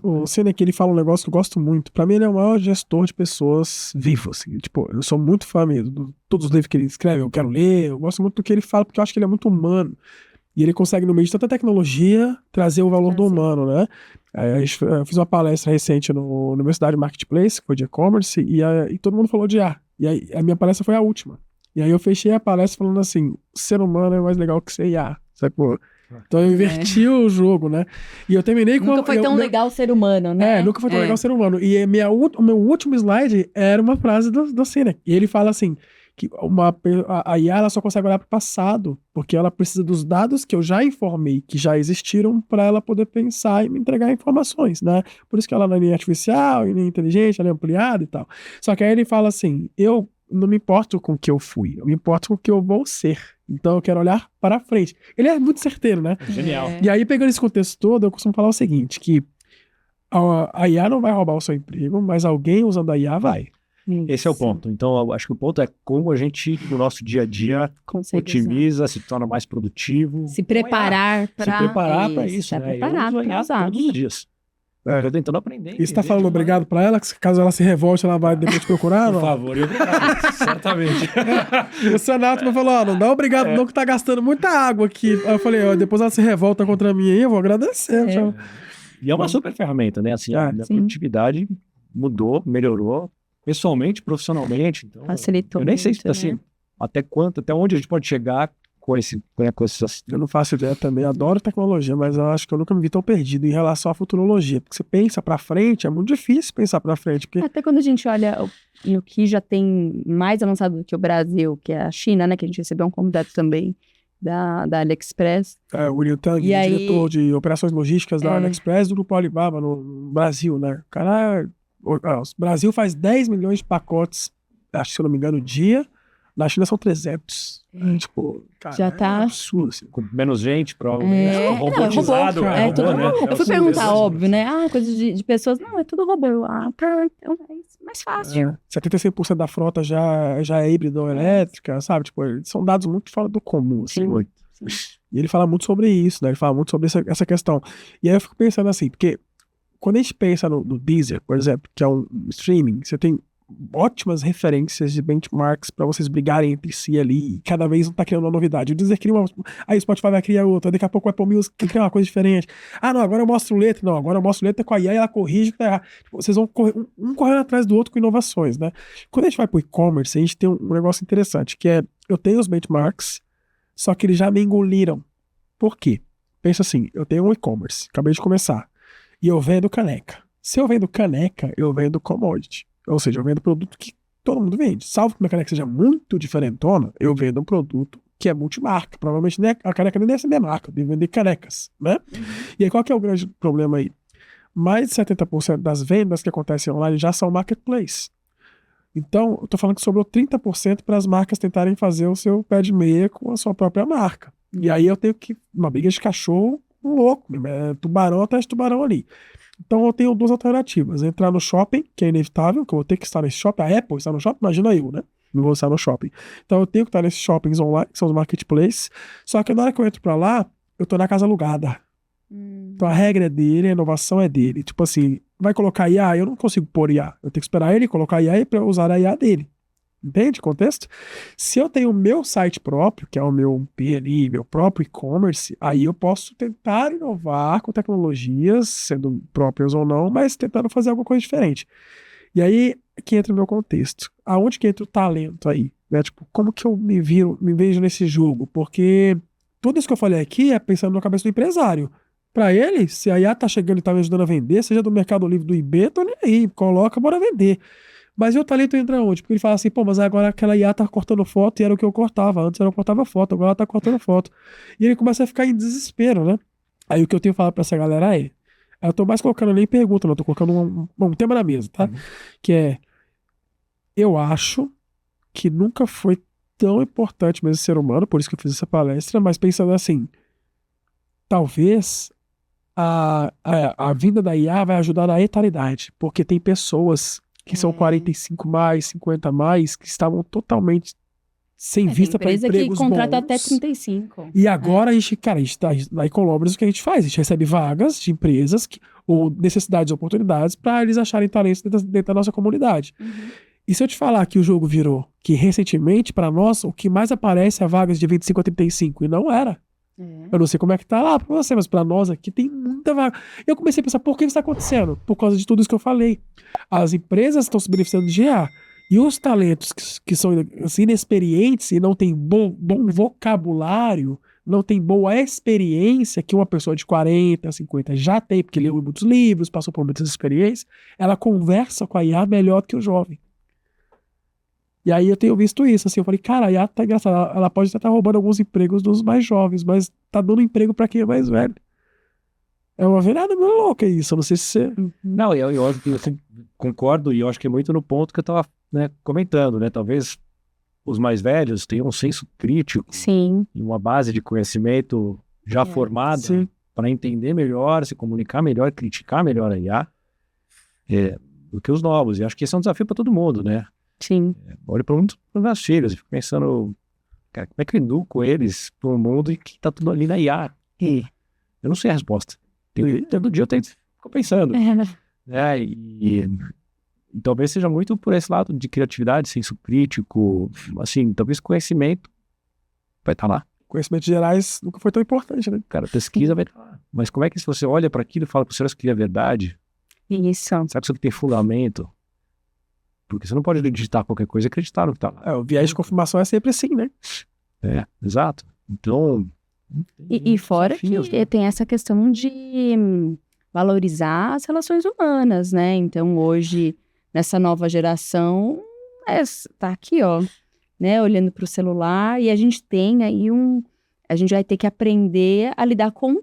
O Sinek, ele fala um negócio que eu gosto muito. Pra mim, ele é o maior gestor de pessoas vivas. Assim. Tipo, eu sou muito fã mesmo. De todos os livros que ele escreve, eu quero ler. Eu gosto muito do que ele fala, porque eu acho que ele é muito humano. E ele consegue, no meio de tanta tecnologia, trazer o valor do humano, né? Eu fiz uma palestra recente na Universidade Marketplace, que foi de e-commerce, e todo mundo falou de IA. E aí, a minha palestra foi a última. E aí eu fechei a palestra falando assim, o ser humano é mais legal que ser IA, sacou? Então eu inverti o jogo, né? E eu terminei com... Nunca foi tão legal o ser humano, né? Nunca foi tão legal o ser humano. E o meu último slide era uma frase do Sinek. E ele fala assim, que a IA ela só consegue olhar para o passado, porque ela precisa dos dados que eu já informei, que já existiram, para ela poder pensar e me entregar informações, né? Por isso que ela não é nem artificial, e nem inteligente, ela é ampliada e tal. Só que aí ele fala assim, eu não me importo com o que eu fui, eu me importo com o que eu vou ser. Então eu quero olhar para frente. Ele é muito certeiro, né? Genial. E aí, pegando esse contexto todo, eu costumo falar o seguinte, que a IA não vai roubar o seu emprego, mas alguém usando a IA vai. Esse é o ponto. Então, eu acho que o ponto é como a gente, no nosso dia a dia, otimiza, se torna mais produtivo. Se preparar para isso, tá né? preparado Eu uso para usar. todos os dias. Eu tô tentando aprender. E você tá falando obrigado pra ela, que caso ela se revolte, ela vai depois te procurar? Por favor, e obrigado. Certamente. O Senato me falou, não dá obrigado não, que tá gastando muita água aqui. Aí eu falei, depois ela se revolta contra mim aí, eu vou agradecer. E é uma super ferramenta, né? Assim, a minha Sim. produtividade mudou, melhorou, pessoalmente, profissionalmente. Então, Facilitou eu nem sei, muito, assim, né? até onde a gente pode chegar com esses... Eu não faço ideia também, adoro tecnologia, mas eu acho que eu nunca me vi tão perdido em relação à futurologia. Porque você pensa pra frente, é muito difícil pensar pra frente, porque Até quando a gente olha no que já tem mais avançado do que o Brasil, que é a China, né? Que a gente recebeu um convidado também da AliExpress. o William Tang, E aí- diretor de operações logísticas da É. AliExpress do Grupo Alibaba no Brasil, né? O cara, o Brasil faz 10 milhões de pacotes, acho que se eu não me engano, dia. Na China são 300. Tipo, cara, Já tá- é absurdo, assim. Com menos gente, provavelmente. É, robotizado. não, é É, robô, tudo né? robô. Eu fui Sim, perguntar, verdade. óbvio, né? Coisa de pessoas. Não, é tudo robô. Então é mais fácil. 75% da frota já é híbrida ou elétrica, sabe? Tipo, são dados muito fora do comum, assim. Sim. Muito. E ele fala muito sobre isso, né? Ele fala muito sobre essa questão. E aí eu fico pensando assim, porque quando a gente pensa no Deezer, por exemplo, que é um streaming, você tem ótimas referências de benchmarks para vocês brigarem entre si ali, e cada vez um tá criando uma novidade. O Deezer cria uma, aí o Spotify vai criar outra, daqui a pouco o Apple Music cria uma coisa diferente. Ah, não, agora eu mostro letra. Não, agora eu mostro letra com a IA e ela corrige o que tá errado. Tipo, vocês vão correr, um correndo atrás do outro com inovações, né? Quando a gente vai pro e-commerce, a gente tem um negócio interessante, que é, eu tenho os benchmarks, só que eles já me engoliram. Por quê? Pensa assim, eu tenho um e-commerce, acabei de começar, e eu vendo caneca. Se eu vendo caneca, eu vendo commodity. Ou seja, eu vendo produto que todo mundo vende. Salvo que minha caneca seja muito diferentona, eu vendo um produto que é multimarca. Provavelmente a caneca nem deve ser minha marca, eu devo vender canecas, né? E aí qual que é o grande problema aí? Mais de 70% das vendas que acontecem online já são marketplace. Então, eu tô falando que sobrou 30% para as marcas tentarem fazer o seu pé de meia com a sua própria marca. E aí eu tenho que, uma briga de cachorro louco, tubarão atrás de tubarão ali. Então eu tenho duas alternativas: entrar no shopping, que é inevitável, que eu vou ter que estar nesse shopping. A Apple está no shopping, imagina eu, né? Não vou estar no shopping. Então eu tenho que estar nesses shoppings online, que são os marketplaces. Só que na hora que eu entro pra lá, eu tô na casa alugada. Então a regra é dele, a inovação é dele. Tipo assim, vai colocar IA, eu não consigo pôr IA. Eu tenho que esperar ele colocar IA para usar a IA dele. Entende o contexto? Se eu tenho o meu site próprio, que é o meu PLI, meu próprio e-commerce, aí eu posso tentar inovar com tecnologias, sendo próprias ou não, mas tentando fazer alguma coisa diferente. E aí que entra o meu contexto. Aonde que entra o talento aí? Né? Tipo, como que eu me vejo nesse jogo? Porque tudo isso que eu falei aqui é pensando na cabeça do empresário. Para ele, se a IA tá chegando e tá me ajudando a vender, seja do Mercado Livre, do eBay, tô nem aí, coloca, bora vender. Mas e o talento entra onde? Porque ele fala assim, pô, mas agora aquela IA tá cortando foto e era o que eu cortava. Antes eu cortava foto, agora ela tá cortando foto. E ele começa a ficar em desespero, né? Aí o que eu tenho falado pra essa galera é, eu tô mais colocando nem pergunta, não, eu tô colocando um tema na mesa, tá? Que é, eu acho que nunca foi tão importante mesmo ser humano, por isso que eu fiz essa palestra, mas pensando assim, talvez a vinda da IA vai ajudar na eternidade, porque tem pessoas que são 45 mais, 50 mais, que estavam totalmente sem vista para empresa empregos que contrata bons. até 35. E agora a gente tá na Ecolobras, o que a gente faz? A gente recebe vagas de empresas ou necessidades, oportunidades para eles acharem talentos dentro da nossa comunidade. E se eu te falar que o jogo virou, que recentemente para nós o que mais aparece é vagas de 25 a 35, e não era. Eu não sei como é que tá lá pra você, mas pra nós aqui tem muita vaga. Eu comecei a pensar, por que isso tá acontecendo? Por causa de tudo isso que eu falei. As empresas estão se beneficiando de IA. E os talentos que são assim, inexperientes e não têm bom vocabulário, não tem boa experiência que uma pessoa de 40, 50 já tem, porque leu muitos livros, passou por muitas experiências, ela conversa com a IA melhor que o jovem. E aí eu tenho visto isso, assim, eu falei, cara, a IA tá engraçada, ela pode estar roubando alguns empregos dos mais jovens, mas tá dando emprego pra quem é mais velho. É uma virada meio louca isso, eu não sei se você... Não, eu acho que eu concordo, e eu acho que é muito no ponto que eu tava, né, comentando, né, talvez os mais velhos tenham um senso crítico Sim. e uma base de conhecimento já formada para entender melhor, se comunicar melhor, criticar melhor a IA, do que os novos, e acho que esse é um desafio para todo mundo, né? Sim. Olho para muitos dos meus filhos e fico pensando, cara, como é que eu educo eles para um mundo em que tá tudo ali na IA? Eu não sei a resposta. Todo dia eu fico pensando. E talvez seja muito por esse lado de criatividade, senso crítico, assim, talvez conhecimento vai estar lá. conhecimentos gerais nunca foi tão importante, né? Cara, pesquisa vai lá. Mas como é que se você olha para aquilo e fala para você que é verdade, Isso. sabe que isso aqui tem fundamento? Porque você não pode digitar qualquer coisa e acreditar no que tá lá. O viés de confirmação é sempre assim, né? Exato. Então... E fora desafios, que tem essa questão de valorizar as relações humanas, né? Então, hoje, nessa nova geração, tá aqui, ó, né? Olhando para o celular, e a gente tem aí a gente vai ter que aprender a lidar com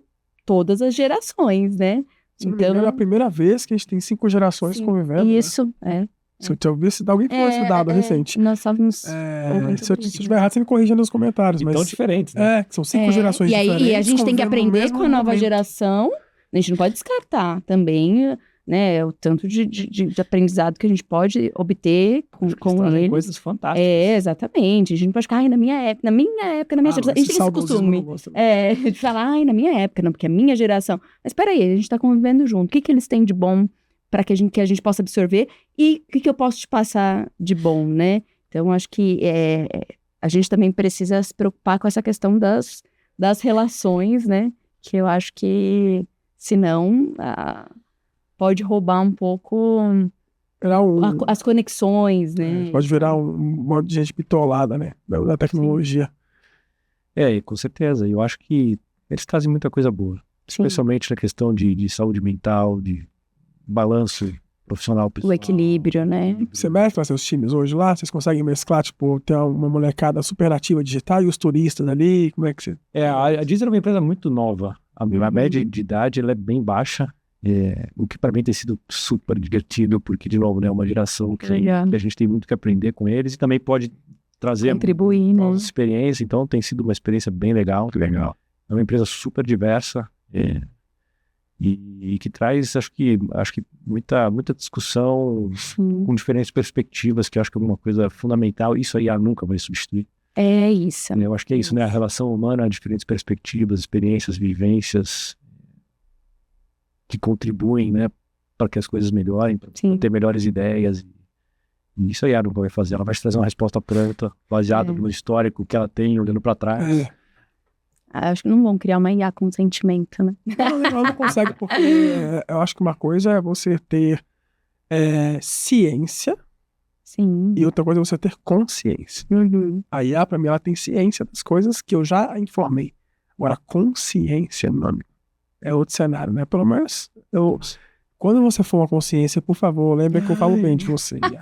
todas as gerações, né? Se não me engano, é a primeira vez que a gente tem 5 gerações convivendo. Isso, né? Se eu te ouvir, se alguém falou esse dado recente. Nós estávamos... Se eu estiver errado, você me corrija nos comentários. Mas... Tão diferentes, né? São 5 gerações diferentes. E a gente tem que aprender com a nova geração. A gente não pode descartar também, né, o tanto de aprendizado que a gente pode obter com eles. Coisas fantásticas. Exatamente. A gente pode ficar, na minha época, na minha geração. A gente tem esse costume. De falar, na minha época, não, porque é minha geração. Mas peraí, a gente tá convivendo junto. O que eles têm de bom para que a gente possa absorver e o que eu posso te passar de bom, né? Então, acho que a gente também precisa se preocupar com essa questão das relações, né? Que eu acho que, senão, pode roubar um pouco as conexões, né? Pode virar um monte de gente bitolada, né? Da tecnologia. E com certeza. Eu acho que eles trazem muita coisa boa. Sim. Especialmente na questão de saúde mental, de balanço profissional pessoal. O equilíbrio, né? Você mescla seus times hoje lá? Vocês conseguem mesclar, tipo, ter uma molecada super ativa digital e os turistas ali? Como é que você... A Deezer é uma empresa muito nova. A média de idade ela é bem baixa. O que para mim tem sido super divertido, porque, de novo, né, é uma geração que a gente tem muito que aprender com eles e também pode trazer contribuir, né? Experiência. Então, tem sido uma experiência bem legal. Legal. É uma empresa super diversa. E que traz, acho que muita discussão com diferentes perspectivas, que eu acho que é uma coisa fundamental. Isso aí nunca vai substituir. É isso. Eu acho que é isso, né? A relação humana, diferentes perspectivas, experiências, vivências que contribuem, né, para que as coisas melhorem, para ter melhores ideias. E isso aí nunca vai fazer. Ela vai te trazer uma resposta pronta, baseada no histórico que ela tem, olhando para trás. Acho que não vão criar uma IA com sentimento, né? Ela não consegue, porque eu acho que uma coisa é você ter ciência. Sim. E outra coisa é você ter consciência. A IA, pra mim, ela tem ciência das coisas que eu já informei. Agora, consciência, meu amigo, é outro cenário, né? Pelo menos, quando você for uma consciência, por favor, lembre que eu falo bem de você, IA.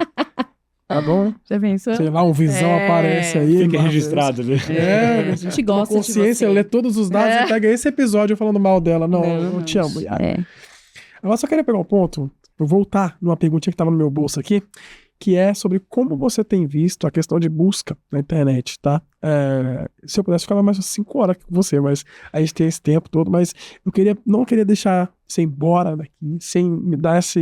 Tá bom? Já pensou? Sei lá, um visão aparece aí. Fica registrado, né? A gente gosta de você. Consciência, lê todos os dados e pega esse episódio falando mal dela. Não, eu te amo, IA. Agora, só queria pegar um ponto, vou voltar numa perguntinha que tava no meu bolso aqui, que é sobre como você tem visto a questão de busca na internet, tá? Se eu pudesse ficar mais 5 horas com você, mas a gente tem esse tempo todo, mas não queria deixar você ir embora daqui sem me dar essa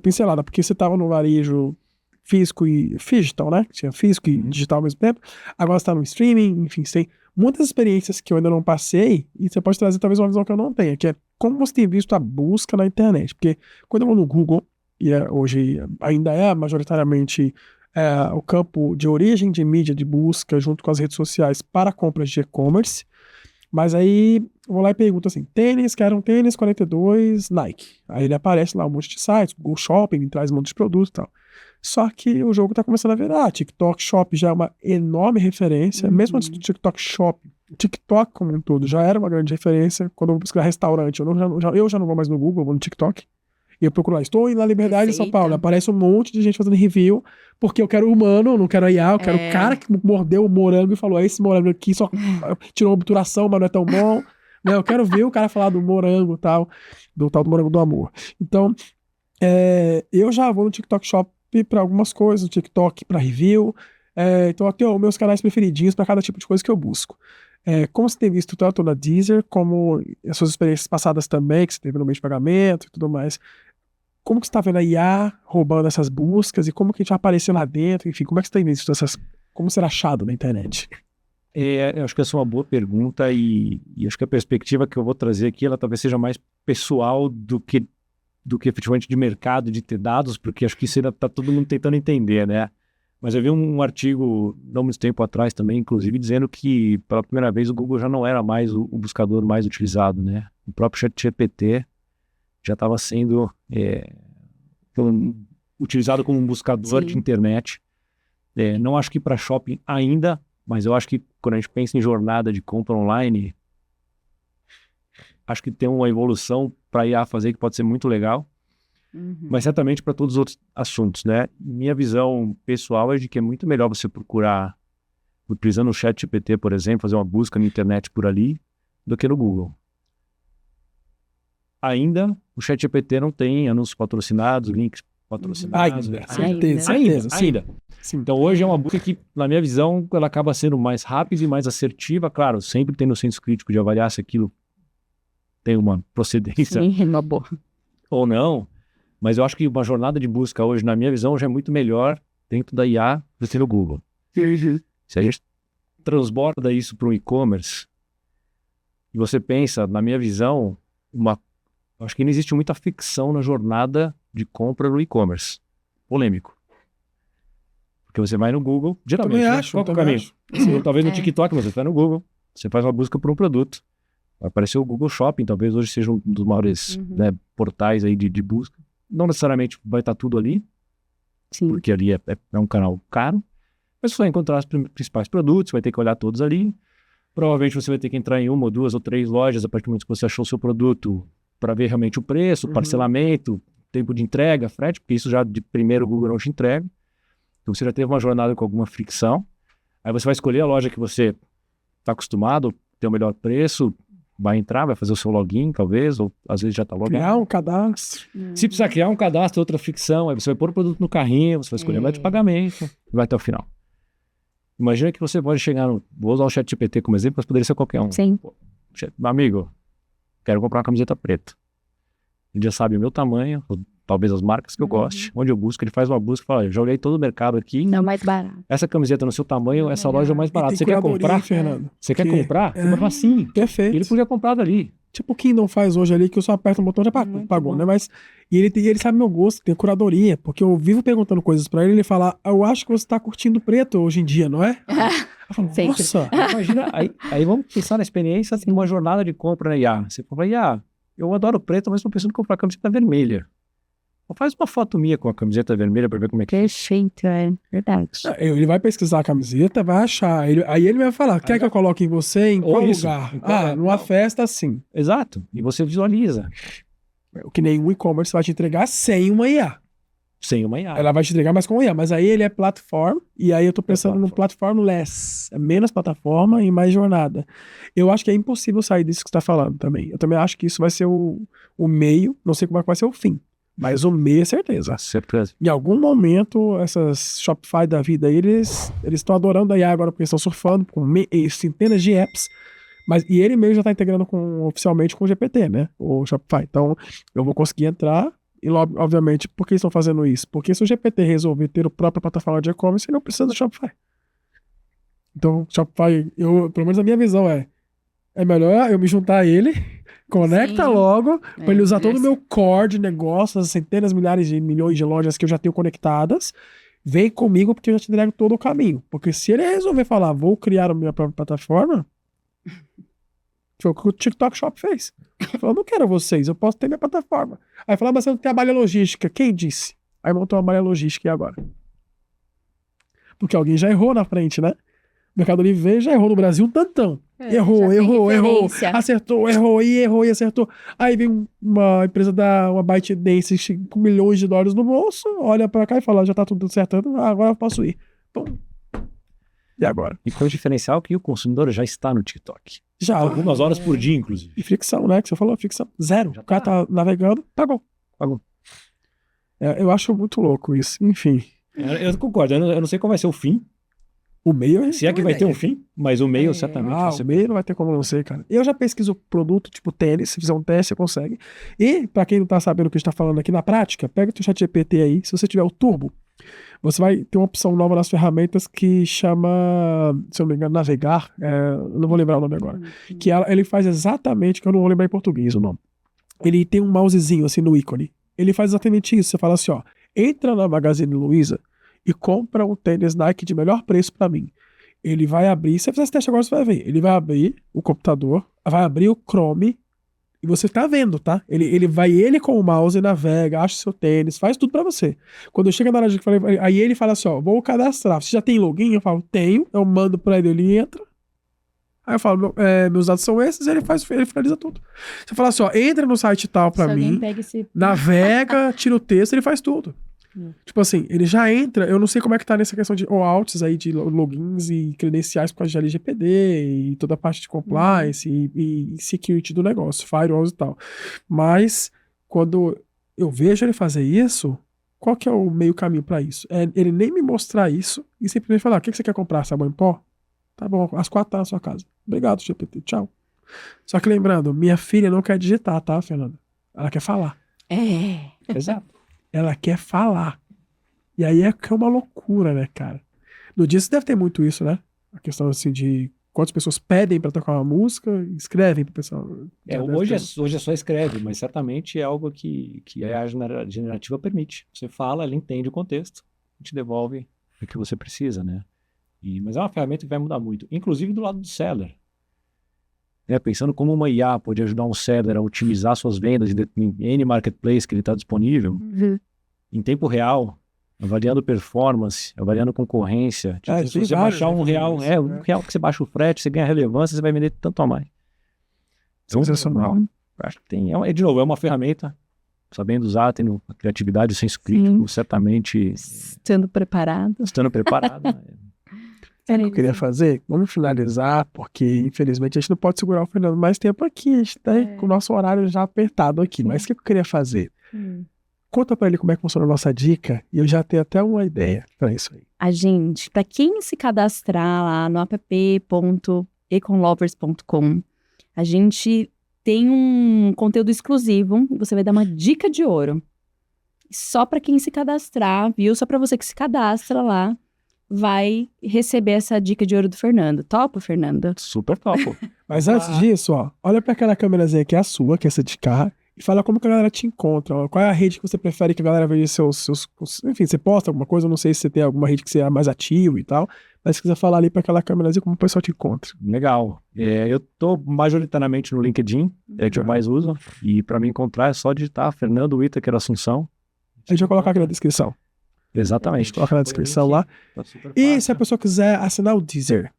pincelada, porque você tava no varejo físico e digital, né? Tinha físico e digital ao mesmo tempo. Agora você tá no streaming, enfim, você tem muitas experiências que eu ainda não passei e você pode trazer talvez uma visão que eu não tenha, que é como você tem visto a busca na internet. Porque quando eu vou no Google, e hoje ainda é majoritariamente o campo de origem de mídia de busca junto com as redes sociais para compras de e-commerce, mas aí eu vou lá e pergunto assim, quero um tênis 42 Nike. Aí ele aparece lá um monte de sites, Google Shopping, traz um monte de produtos e tal. Só que o jogo tá começando a virar. TikTok Shop já é uma enorme referência, mesmo antes do TikTok Shop, o TikTok como um todo já era uma grande referência. Quando eu vou buscar restaurante, eu já não vou mais no Google, eu vou no TikTok. E eu procuro lá, estou na Liberdade em São Paulo. Aparece um monte de gente fazendo review, porque eu quero humano, eu não quero IA, eu quero o cara que mordeu o morango e falou, esse morango aqui só tirou uma obturação, mas não é tão bom. Né? Eu quero ver o cara falar do morango tal do morango do amor. Então, eu já vou no TikTok Shop para algumas coisas, no TikTok para review. Então, eu tenho meus canais preferidinhos para cada tipo de coisa que eu busco. Como você tem visto tanto na Deezer, como as suas experiências passadas também, que você teve no meio de pagamento e tudo mais, como que você está vendo a IA roubando essas buscas e como que a gente vai aparecer lá dentro, enfim, como é que você tem visto como ser achado na internet? Eu acho que essa é uma boa pergunta e acho que a perspectiva que eu vou trazer aqui, ela talvez seja mais pessoal do que efetivamente de mercado, de ter dados, porque acho que isso ainda está todo mundo tentando entender, né? Mas eu vi um artigo, não muito tempo atrás também, inclusive, dizendo que pela primeira vez o Google já não era mais o buscador mais utilizado, né? O próprio ChatGPT já estava sendo utilizado como um buscador de internet. Não acho que para shopping ainda, mas eu acho que quando a gente pensa em jornada de compra online, acho que tem uma evolução para IA fazer que pode ser muito legal. Mas certamente para todos os outros assuntos, né? Minha visão pessoal é de que é muito melhor você procurar, utilizando o ChatGPT, por exemplo, fazer uma busca na internet por ali, do que no Google. Ainda, o ChatGPT não tem anúncios patrocinados, links patrocinados. Ainda. Sim. Então hoje é uma busca que, na minha visão, ela acaba sendo mais rápida e mais assertiva. Claro, sempre tem no senso crítico de avaliar se aquilo tem uma procedência ou não. Mas eu acho que uma jornada de busca hoje, na minha visão, já é muito melhor dentro da IA do que no Google. Se a gente transborda isso para um e-commerce, e você pensa, na minha visão, acho que não existe muita ficção na jornada de compra no e-commerce. Polêmico. Porque você vai no Google, geralmente, qual é o caminho? Talvez no TikTok, mas você vai no Google, você faz uma busca por um produto. Vai aparecer o Google Shopping, talvez hoje seja um dos maiores portais aí de busca. Não necessariamente vai estar tudo ali, porque ali é um canal caro, mas você vai encontrar os principais produtos, vai ter que olhar todos ali. Provavelmente você vai ter que entrar em 1 ou 2 ou 3 lojas a partir do momento que você achou o seu produto para ver realmente o preço, parcelamento, tempo de entrega, frete, porque isso já de primeiro o Google não te entrega. Então você já teve uma jornada com alguma fricção. Aí você vai escolher a loja que você está acostumado, tem o melhor preço, vai entrar, vai fazer o seu login, talvez, ou às vezes já está logado. Criar um cadastro. Se precisar criar um cadastro, outra ficção, aí você vai pôr o produto no carrinho, você vai escolher o método de pagamento, e vai até o final. Imagina que você pode chegar vou usar o ChatGPT como exemplo, mas poderia ser qualquer um. Sim. Meu amigo, quero comprar uma camiseta preta. Ele já sabe o meu tamanho, ou talvez as marcas que eu goste, onde eu busco, ele faz uma busca e fala, já olhei todo o mercado aqui. Não, mais barato. Essa camiseta no seu tamanho, essa loja é mais barata. Você quer comprar, Fernando? Você quer comprar? Você vai falar sim. Perfeito. Ele podia comprar dali. Tipo o Kindle faz hoje ali, que eu só aperto o botão e já pagou, né? Mas ele sabe meu gosto, tem curadoria, porque eu vivo perguntando coisas pra ele fala, eu acho que você tá curtindo preto hoje em dia, não é? Eu falo, nossa! Imagina, aí vamos pensar na experiência de uma jornada de compra na IA. Você fala, IA, eu adoro preto, mas estou pensando em comprar camiseta vermelha. Faz uma foto minha com a camiseta vermelha pra ver como é que é. Perfeito, é verdade. Ele vai pesquisar a camiseta, vai achar. Aí ele vai falar, quer que eu coloque em você em qual lugar? Numa festa, sim. Exato. E você visualiza. O que nenhum e-commerce vai te entregar sem uma IA. Sem uma IA. Ela vai te entregar mais com IA, mas aí ele é plataforma, e aí eu tô pensando no platform-less. É menos plataforma e mais jornada. Eu acho que é impossível sair disso que você tá falando também. Eu também acho que isso vai ser o meio, não sei como é que vai ser o fim. Mas o meio é certeza. Certeza. Em algum momento, essas Shopify da vida aí, eles estão adorando a IA agora, porque estão surfando com centenas de apps. E ele mesmo já está integrando oficialmente com o GPT, né? O Shopify. Então, eu vou conseguir entrar. E, obviamente, por que estão fazendo isso? Porque se o GPT resolver ter a própria plataforma de e-commerce, ele não precisa do Shopify. Então, Shopify, pelo menos a minha visão é melhor eu me juntar a ele, conecta logo, para ele usar todo o meu core de negócios, as centenas, milhares de milhões de lojas que eu já tenho conectadas, vem comigo porque eu já te entrego todo o caminho. Porque se ele resolver falar, vou criar a minha própria plataforma, foi o que o TikTok Shop fez. Ele falou, não quero vocês, eu posso ter minha plataforma. Aí falou, mas você não tem a malha logística. Quem disse? Aí montou a malha logística e agora? Porque alguém já errou na frente, né? O Mercado Livre já errou no Brasil um tantão. Errou, acertou, errou e acertou. Aí vem uma empresa uma ByteDance com milhões de dólares no bolso, olha pra cá e fala, já tá tudo acertando, agora eu posso ir. Pum. E agora? E foi o diferencial que o consumidor já está no TikTok. Já. Algumas horas por dia, inclusive. E fricção, né? Que você falou, fricção. Zero. O cara tá navegando, pagou. Eu acho muito louco isso. Enfim. Eu concordo. Eu não sei qual vai ser o fim. O meio Se é que vai ter um fim, mas o meio certamente vai ser. O meio não vai ter como não ser, cara. Eu já pesquiso produto, tipo tênis, se fizer um teste, você consegue. E, pra quem não tá sabendo o que a gente tá falando aqui na prática, pega o teu ChatGPT aí, se você tiver o Turbo, você vai ter uma opção nova nas ferramentas que chama, se eu não me engano, Navegar, não vou lembrar o nome agora, que ele faz exatamente, que eu não vou lembrar em português o nome. Ele tem um mousezinho assim no ícone. Ele faz exatamente isso, você fala assim, ó, entra na Magazine Luiza e compra um tênis Nike de melhor preço pra mim. Ele vai abrir, se você fizer esse teste agora, você vai ver. Ele vai abrir o computador, vai abrir o Chrome, e você tá vendo, tá? Ele com o mouse navega, acha o seu tênis, faz tudo pra você. Quando chega na hora de que eu falei, aí ele fala assim, ó, vou cadastrar. Você já tem login? Eu falo, tenho. Eu mando pra ele, ele entra. Aí eu falo, meus dados são esses, ele finaliza tudo. Você fala assim, ó, entra no site tal pra Se alguém mim, pega esse... navega, tira o texto, ele faz tudo. Tipo assim, ele já entra, eu não sei como é que tá nessa questão de OAuths aí, de logins e credenciais por causa de LGPD e toda a parte de compliance e security do negócio, firewalls e tal. Mas, quando eu vejo ele fazer isso, qual que é o meio caminho pra isso? É ele nem me mostrar isso e simplesmente falar, o que você quer comprar, sabão em pó? Tá bom, às 4 tá na sua casa. Obrigado, GPT, tchau. Só que lembrando, minha filha não quer digitar, tá, Fernanda? Ela quer falar. Exato. Ela quer falar. E aí é que é uma loucura, né, cara? No dia você deve ter muito isso, né? A questão, assim, de quantas pessoas pedem pra tocar uma música e escrevem pro pessoal. Hoje é só escreve, mas certamente é algo que a generativa permite. Você fala, ela entende o contexto e te devolve o que você precisa, né? Mas é uma ferramenta que vai mudar muito, inclusive do lado do seller. Pensando como uma IA pode ajudar um seller a otimizar suas vendas em N marketplace que ele está disponível, em tempo real, avaliando performance, avaliando concorrência. Tipo, se você baixar um real que você baixa o frete, você ganha relevância, você vai vender tanto a mais. Sensacional. Acho que tem. De novo, é uma ferramenta, sabendo usar, tendo a criatividade, o senso crítico, certamente. Estando preparado. O que eu queria fazer? Vamos finalizar, porque infelizmente a gente não pode segurar o Fernando mais tempo aqui. A gente tá com o nosso horário já apertado aqui. Mas o que eu queria fazer? Conta pra ele como é que funciona a nossa dica e eu já tenho até uma ideia pra isso aí. A gente, pra quem se cadastrar lá no app.econlovers.com, a gente tem um conteúdo exclusivo. Você vai dar uma dica de ouro. Só pra quem se cadastrar, viu? Só pra você que se cadastra lá, vai receber essa dica de ouro do Fernando. Topa, Fernando? Super topo. Mas antes disso, ó, olha pra aquela câmerazinha que é a sua, que é essa de cá, e fala como que a galera te encontra. Ó, qual é a rede que você prefere que a galera veja seus... Enfim, você posta alguma coisa, eu não sei se você tem alguma rede que você é mais ativo e tal, mas se quiser falar ali pra aquela câmerazinha como o pessoal te encontra. Legal. Eu tô majoritariamente no LinkedIn, é que eu mais uso, e pra me encontrar é só digitar Fernando Whittaker Assunção. A gente vai colocar aqui na descrição. Exatamente. Coloca na descrição lá. E se a pessoa quiser assinar o Deezer?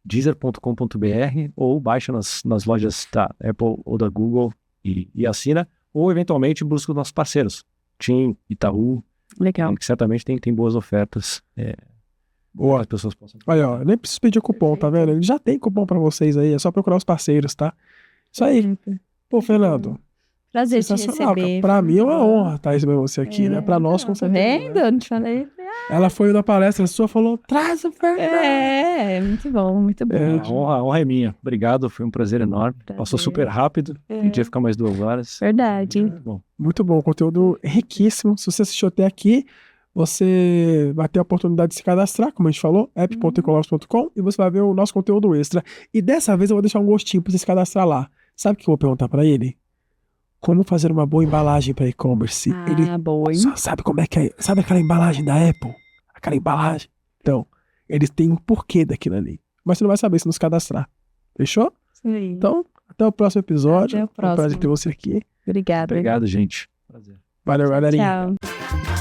Deezer.com.br ou baixa nas lojas da Apple ou da Google e assina, ou eventualmente busca os nossos parceiros, TIM, Itaú, Legal. que certamente tem boas ofertas. Boa. As pessoas possam... Olha, ó, nem preciso pedir cupom, tá vendo? Ele já tem cupom pra vocês aí, é só procurar os parceiros, tá? Isso aí. Pô, Fernando. Prazer te Sensacional, receber. cara. Pra mim é uma honra estar recebendo você aqui, né? Pra nós, com Tá certeza. vendo? Eu não te falei. Ela foi na palestra sua, falou, traz o Fernando. Muito bom, muito bom. A honra é minha. Obrigado, foi um prazer enorme. Passou super rápido. Podia ficar mais 2 horas. Verdade. Bom. Muito bom, conteúdo riquíssimo. Se você assistiu até aqui, você vai ter a oportunidade de se cadastrar, como a gente falou, app.econlovers.com, e você vai ver o nosso conteúdo extra. E dessa vez eu vou deixar um gostinho pra você se cadastrar lá. Sabe o que eu vou perguntar pra ele? Como fazer uma boa embalagem para e-commerce. Ele boa, hein? só sabe como é que é. Sabe aquela embalagem da Apple? Aquela embalagem. Então, eles têm um porquê daquilo ali. Mas você não vai saber se nos cadastrar. Fechou? Sim. Então, até o próximo episódio. Até o próximo. É um prazer ter você aqui. Obrigada. Obrigado, gente. Prazer. Valeu, galerinha. Tchau.